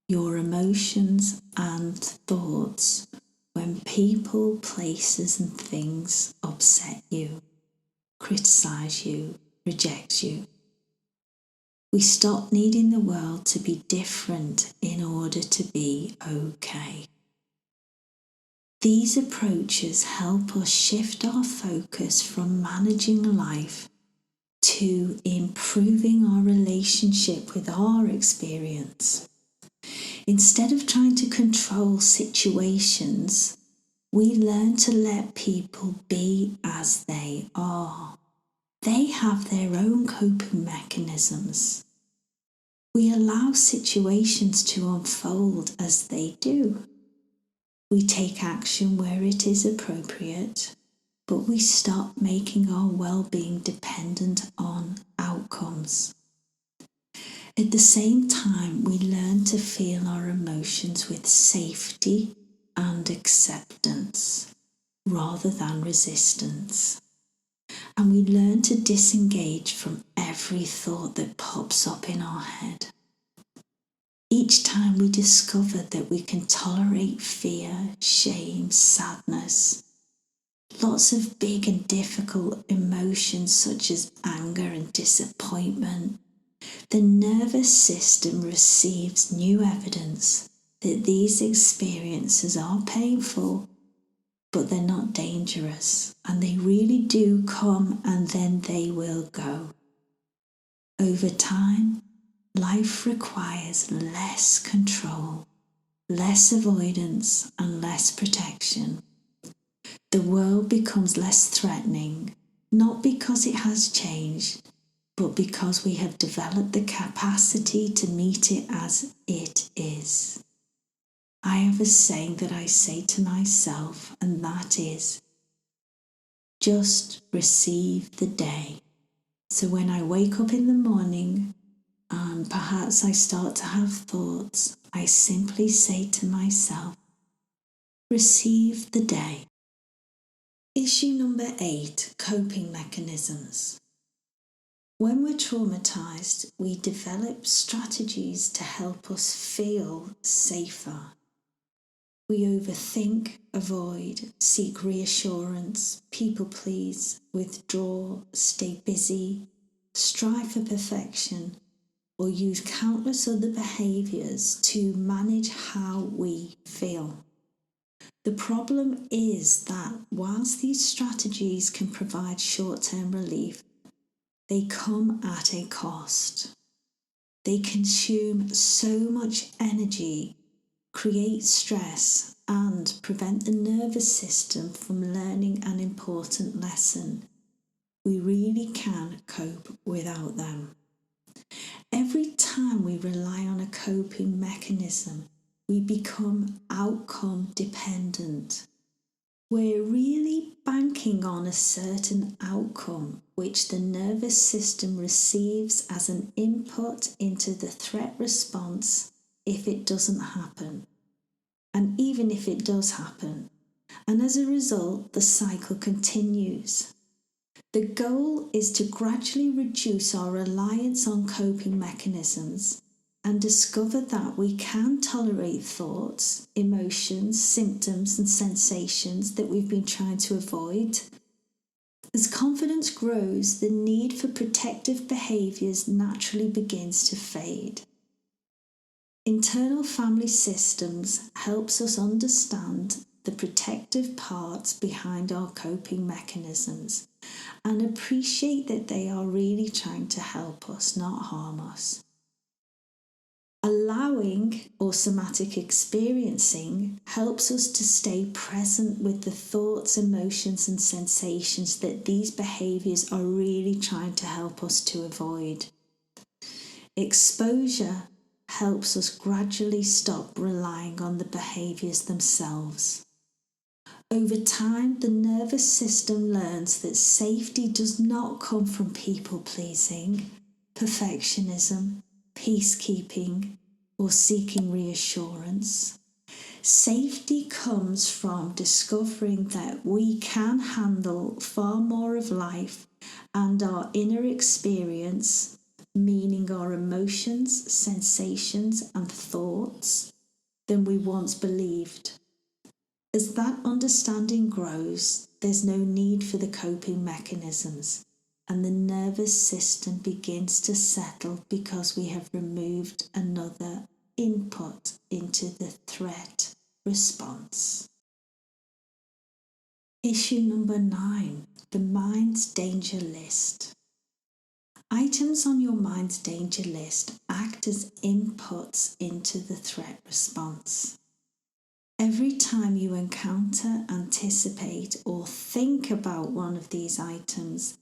your emotions and thoughts when people, places, and things upset you, criticize you, reject you. We stop needing the world to be different in order to be okay. These approaches help us shift our focus from managing life to improving our relationship with our experience. Instead of trying to control situations, we learn to let people be as they are. They have their own coping mechanisms. We allow situations to unfold as they do. We take action where it is appropriate, but we stop making our well-being dependent on outcomes. At the same time, we learn to feel our emotions with safety and acceptance rather than resistance. And we learn to disengage from every thought that pops up in our head. Each time we discover that we can tolerate fear, shame, sadness, lots of big and difficult emotions such as anger and disappointment, the nervous system receives new evidence that these experiences are painful, but they're not dangerous, and they really do come and then they will go. Over time, life requires less control, less avoidance, and less protection. The world becomes less threatening, not because it has changed, but because we have developed the capacity to meet it as it is. I have a saying that I say to myself, and that is, just receive the day. So when I wake up in the morning and perhaps I start to have thoughts, I simply say to myself, receive the day. Issue number 8, coping mechanisms. When we're traumatized, we develop strategies to help us feel safer. We overthink, avoid, seek reassurance, people please, withdraw, stay busy, strive for perfection, or use countless other behaviours to manage how we feel. The problem is that whilst these strategies can provide short-term relief, they come at a cost. They consume so much energy, create stress, and prevent the nervous system from learning an important lesson. We really can cope without them. Every time we rely on a coping mechanism, we become outcome dependent. We're really banking on a certain outcome which the nervous system receives as an input into the threat response if it doesn't happen, and even if it does happen. And as a result, the cycle continues. The goal is to gradually reduce our reliance on coping mechanisms and discover that we can tolerate thoughts, emotions, symptoms, and sensations that we've been trying to avoid. As confidence grows, the need for protective behaviours naturally begins to fade. Internal family systems helps us understand the protective parts behind our coping mechanisms and appreciate that they are really trying to help us, not harm us. Allowing or somatic experiencing helps us to stay present with the thoughts, emotions, and sensations that these behaviours are really trying to help us to avoid. Exposure helps us gradually stop relying on the behaviours themselves. Over time, the nervous system learns that safety does not come from people-pleasing, perfectionism, peacekeeping, or seeking reassurance. Safety comes from discovering that we can handle far more of life and our inner experience, meaning our emotions, sensations, and thoughts, than we once believed. As that understanding grows, there's no need for the coping mechanisms, and the nervous system begins to settle because we have removed another input into the threat response. Issue number 9, the mind's danger list. Items on your mind's danger list act as inputs into the threat response. Every time you encounter, anticipate, or think about one of these items,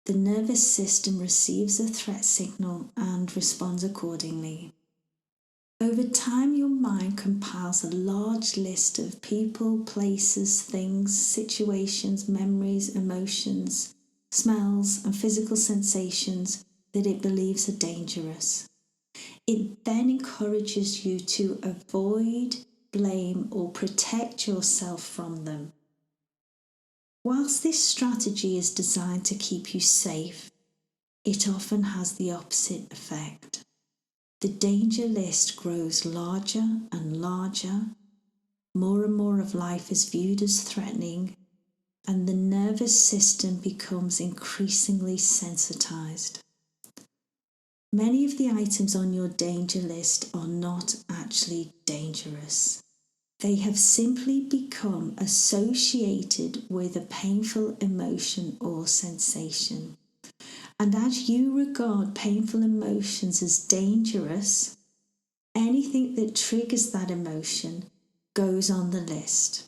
the nervous system receives a threat signal and responds accordingly. Over time, your mind compiles a large list of people, places, things, situations, memories, emotions, smells, and physical sensations that it believes are dangerous. It then encourages you to avoid, blame, or protect yourself from them. Whilst this strategy is designed to keep you safe, it often has the opposite effect. The danger list grows larger and larger, more and more of life is viewed as threatening, and the nervous system becomes increasingly sensitized. Many of the items on your danger list are not actually dangerous. They have simply become associated with a painful emotion or sensation. And as you regard painful emotions as dangerous, anything that triggers that emotion goes on the list.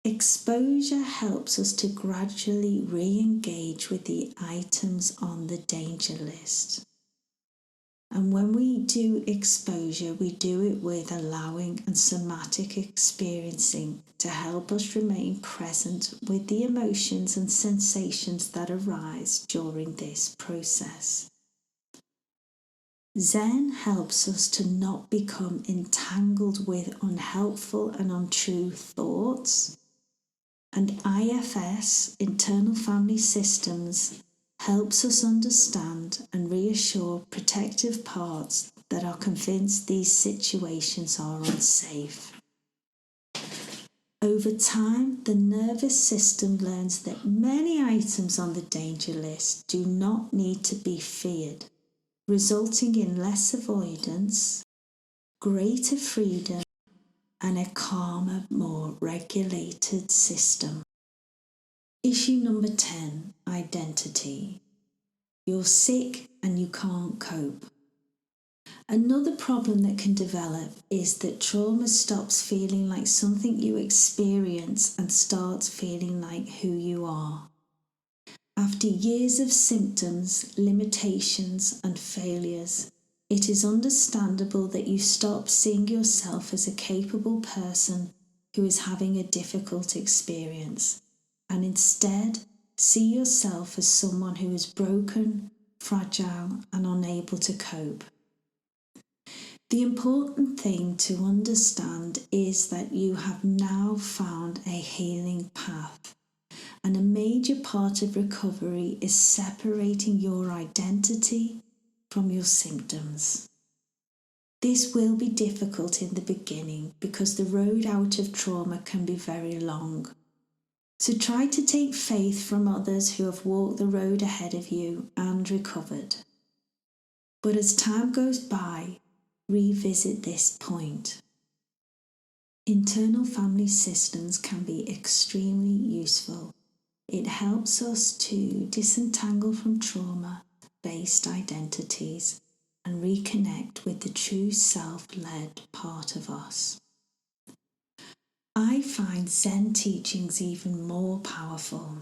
Exposure helps us to gradually re-engage with the items on the danger list. And when we do exposure, we do it with allowing and somatic experiencing to help us remain present with the emotions and sensations that arise during this process. Zen helps us to not become entangled with unhelpful and untrue thoughts, and IFS, internal family systems, helps us understand and reassure protective parts that are convinced these situations are unsafe. Over time, the nervous system learns that many items on the danger list do not need to be feared, resulting in less avoidance, greater freedom, and a calmer, more regulated system. Issue number 10, identity. You're sick and you can't cope. Another problem that can develop is that trauma stops feeling like something you experience and starts feeling like who you are. After years of symptoms, limitations, and failures, it is understandable that you stop seeing yourself as a capable person who is having a difficult experience, and instead see yourself as someone who is broken, fragile, and unable to cope. The important thing to understand is that you have now found a healing path, and a major part of recovery is separating your identity from your symptoms. This will be difficult in the beginning because the road out of trauma can be very long. So try to take faith from others who have walked the road ahead of you and recovered. But as time goes by, revisit this point. Internal family systems can be extremely useful. It helps us to disentangle from trauma-based identities and reconnect with the true self-led part of us. I find Zen teachings even more powerful.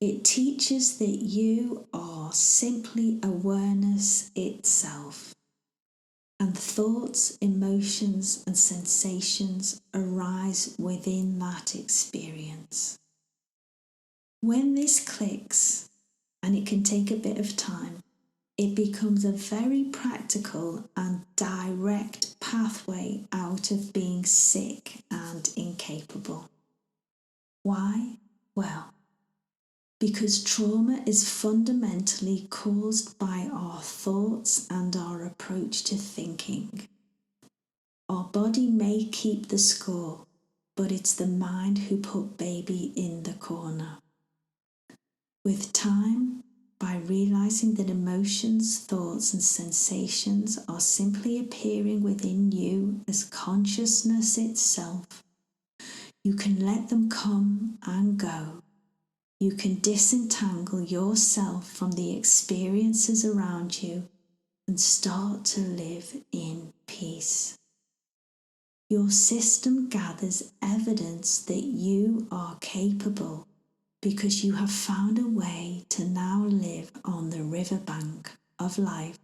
It teaches that you are simply awareness itself, and thoughts, emotions, and sensations arise within that experience. When this clicks, and it can take a bit of time, it becomes a very practical and direct pathway out of being sick and incapable. Why? Well, because trauma is fundamentally caused by our thoughts and our approach to thinking. Our body may keep the score, but it's the mind who put baby in the corner. With time, by realizing that emotions, thoughts, and sensations are simply appearing within you as consciousness itself, you can let them come and go. You can disentangle yourself from the experiences around you and start to live in peace. Your system gathers evidence that you are capable because you have found a way to now live on the riverbank of life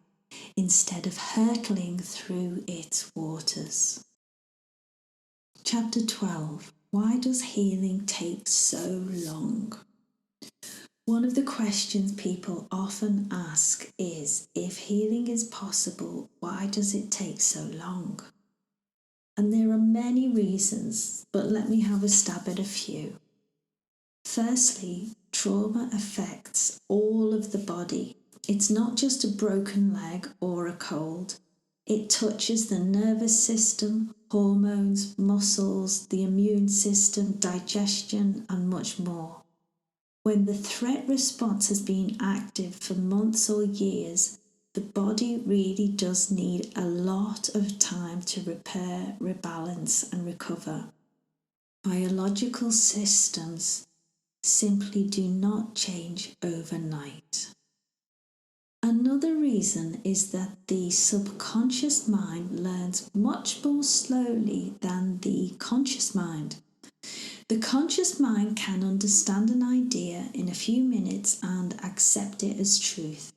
instead of hurtling through its waters. Chapter 12. Why does healing take so long? One of the questions people often ask is, if healing is possible, why does it take so long? And there are many reasons, but let me have a stab at a few. Firstly, trauma affects all of the body. It's not just a broken leg or a cold. It touches the nervous system, hormones, muscles, the immune system, digestion, and much more. When the threat response has been active for months or years, the body really does need a lot of time to repair, rebalance, and recover. Biological systems simply do not change overnight. Another reason is that the subconscious mind learns much more slowly than the conscious mind. The conscious mind can understand an idea in a few minutes and accept it as truth.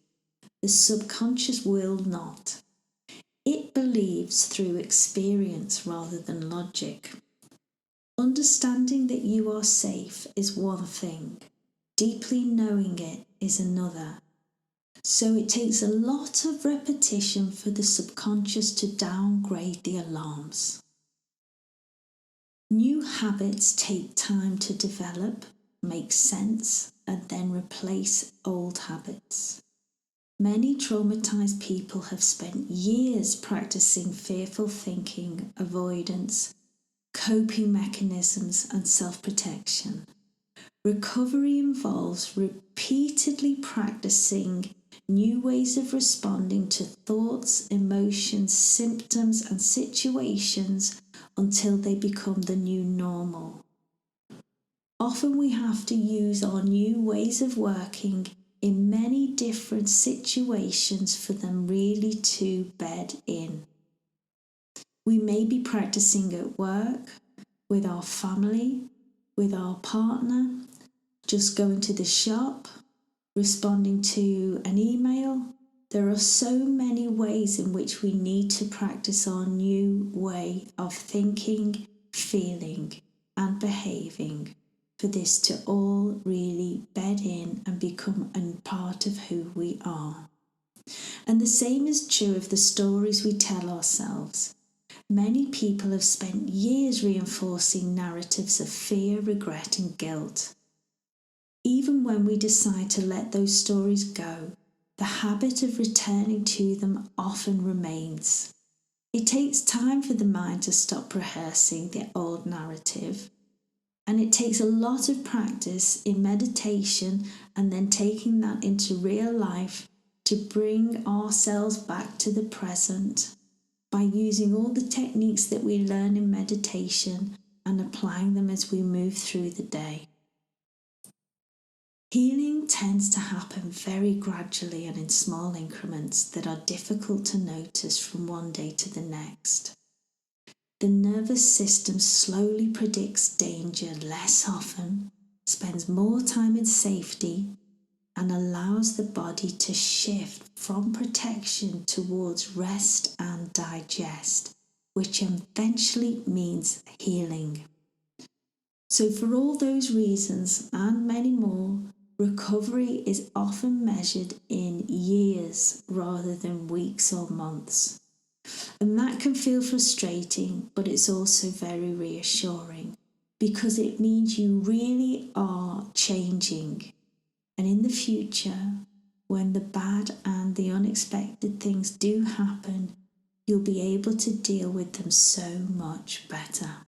The subconscious will not. It believes through experience rather than logic. Understanding that you are safe is one thing. Deeply knowing it is another. So it takes a lot of repetition for the subconscious to downgrade the alarms. New habits take time to develop, make sense, and then replace old habits. Many traumatized people have spent years practicing fearful thinking, avoidance, coping mechanisms, and self-protection. Recovery involves repeatedly practicing new ways of responding to thoughts, emotions, symptoms, and situations until they become the new normal. Often we have to use our new ways of working in many different situations for them really to bed in. We may be practicing at work, with our family, with our partner, just going to the shop, responding to an email. There are so many ways in which we need to practice our new way of thinking, feeling, and behaving for this to all really bed in and become a part of who we are. And the same is true of the stories we tell ourselves. Many people have spent years reinforcing narratives of fear, regret, and guilt. Even when we decide to let those stories go, the habit of returning to them often remains. It takes time for the mind to stop rehearsing the old narrative, and it takes a lot of practice in meditation and then taking that into real life to bring ourselves back to the present by using all the techniques that we learn in meditation and applying them as we move through the day. Healing tends to happen very gradually and in small increments that are difficult to notice from one day to the next. The nervous system slowly predicts danger less often, spends more time in safety, and allows the body to shift from protection towards rest and digest, which eventually means healing. So for all those reasons and many more, recovery is often measured in years rather than weeks or months. And that can feel frustrating, but it's also very reassuring because it means you really are changing. And in the future, when the bad and the unexpected things do happen, you'll be able to deal with them so much better.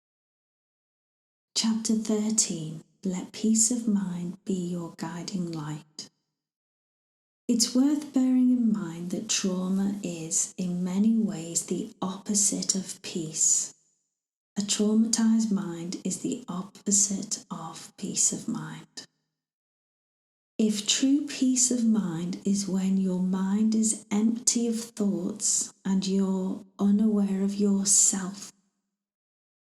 Chapter 13. Let peace of mind be your guiding light. It's worth bearing in mind that trauma is, in many ways, the opposite of peace. A traumatized mind is the opposite of peace of mind. If true peace of mind is when your mind is empty of thoughts and you're unaware of yourself,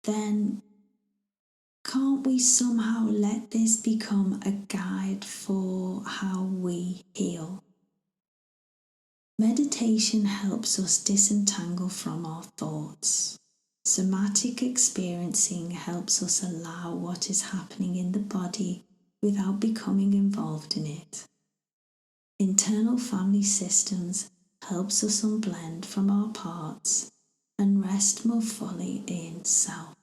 then can't we somehow let this become a guide for how we heal? Meditation helps us disentangle from our thoughts. Somatic experiencing helps us allow what is happening in the body without becoming involved in it. Internal family systems helps us unblend from our parts and rest more fully in self.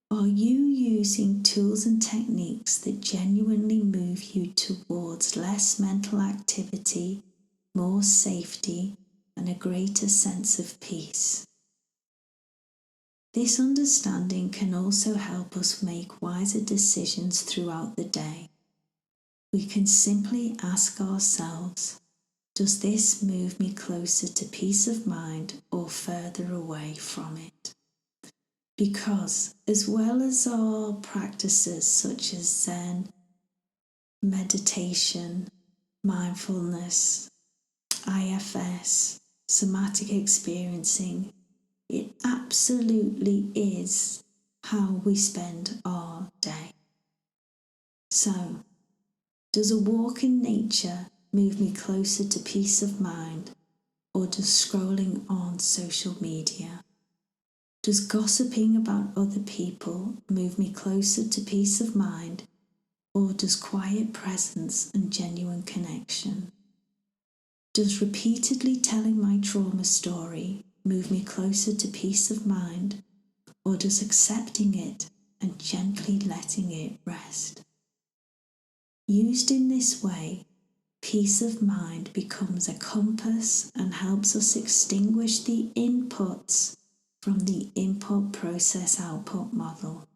Are you using tools and techniques that genuinely move you towards less mental activity, more safety, and a greater sense of peace? This understanding can also help us make wiser decisions throughout the day, we can simply ask ourselves, does this move me closer to peace of mind or further away from it? Because as well as our practices such as Zen, meditation, mindfulness, IFS, somatic experiencing, it absolutely is how we spend our day. So, does a walk in nature move me closer to peace of mind, or does scrolling on social media? Does gossiping about other people move me closer to peace of mind, or does quiet presence and genuine connection? Does repeatedly telling my trauma story move me closer to peace of mind, or does accepting it and gently letting it rest? Used in this way, peace of mind becomes a compass and helps us extinguish the inputs from the input process output model.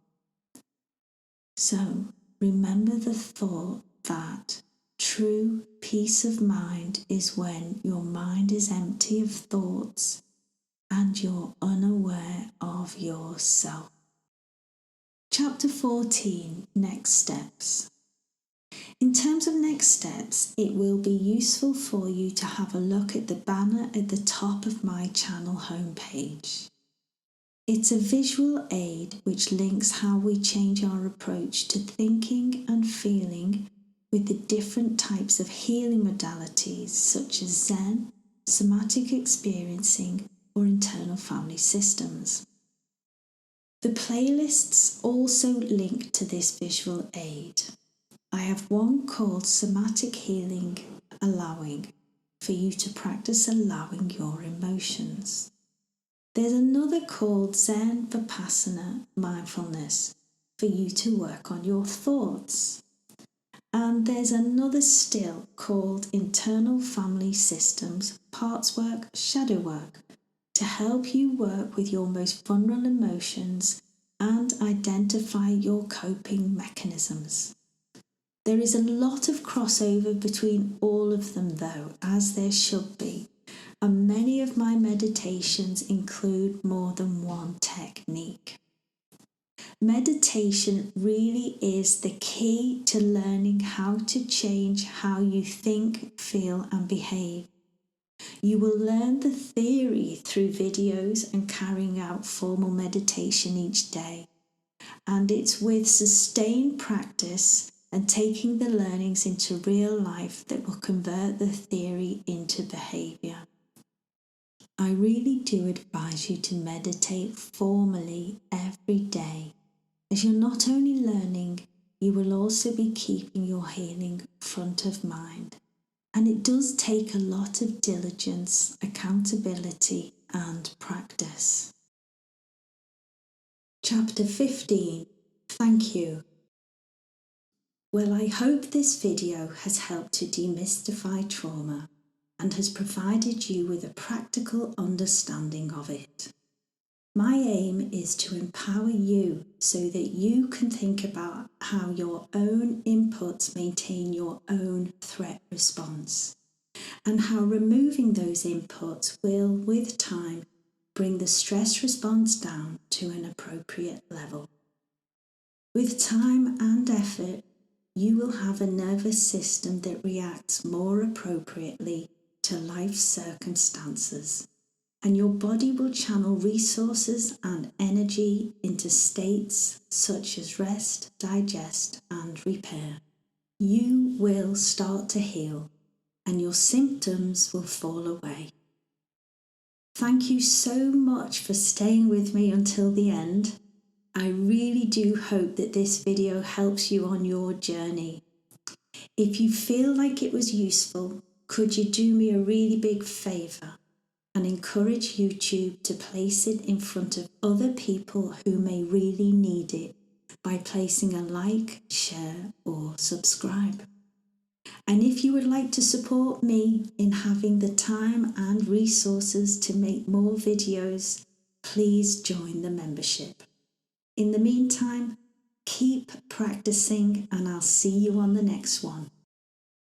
So remember the thought that true peace of mind is when your mind is empty of thoughts and you're unaware of yourself. Chapter 14, Next Steps. In terms of next steps, it will be useful for you to have a look at the banner at the top of my channel homepage. It's a visual aid which links how we change our approach to thinking and feeling with the different types of healing modalities such as Zen, somatic experiencing, or internal family systems. The playlists also link to this visual aid. I have one called Somatic Healing Allowing, for you to practice allowing your emotions. There's another called Zen Vipassana Mindfulness, for you to work on your thoughts. And there's another still called Internal Family Systems Parts Work, Shadow Work, to help you work with your most vulnerable emotions and identify your coping mechanisms. There is a lot of crossover between all of them though, as there should be, and many of my meditations include more than one technique. Meditation really is the key to learning how to change how you think, feel and behave. You will learn the theory through videos and carrying out formal meditation each day. And it's with sustained practice and taking the learnings into real life that will convert the theory into behaviour. I really do advise you to meditate formally every day, as you're not only learning, you will also be keeping your healing front of mind. And it does take a lot of diligence, accountability and practice. Chapter 15. Thank you. Well, I hope this video has helped to demystify trauma and has provided you with a practical understanding of it. My aim is to empower you so that you can think about how your own inputs maintain your own threat response, and how removing those inputs will, with time, bring the stress response down to an appropriate level. With time and effort, you will have a nervous system that reacts more appropriately to life's circumstances, and your body will channel resources and energy into states such as rest, digest, and repair. You will start to heal, and your symptoms will fall away. Thank you so much for staying with me until the end. I really do hope that this video helps you on your journey. If you feel like it was useful, could you do me a really big favour and encourage YouTube to place it in front of other people who may really need it by placing a like, share or subscribe. And if you would like to support me in having the time and resources to make more videos, please join the membership. In the meantime, keep practicing and I'll see you on the next one.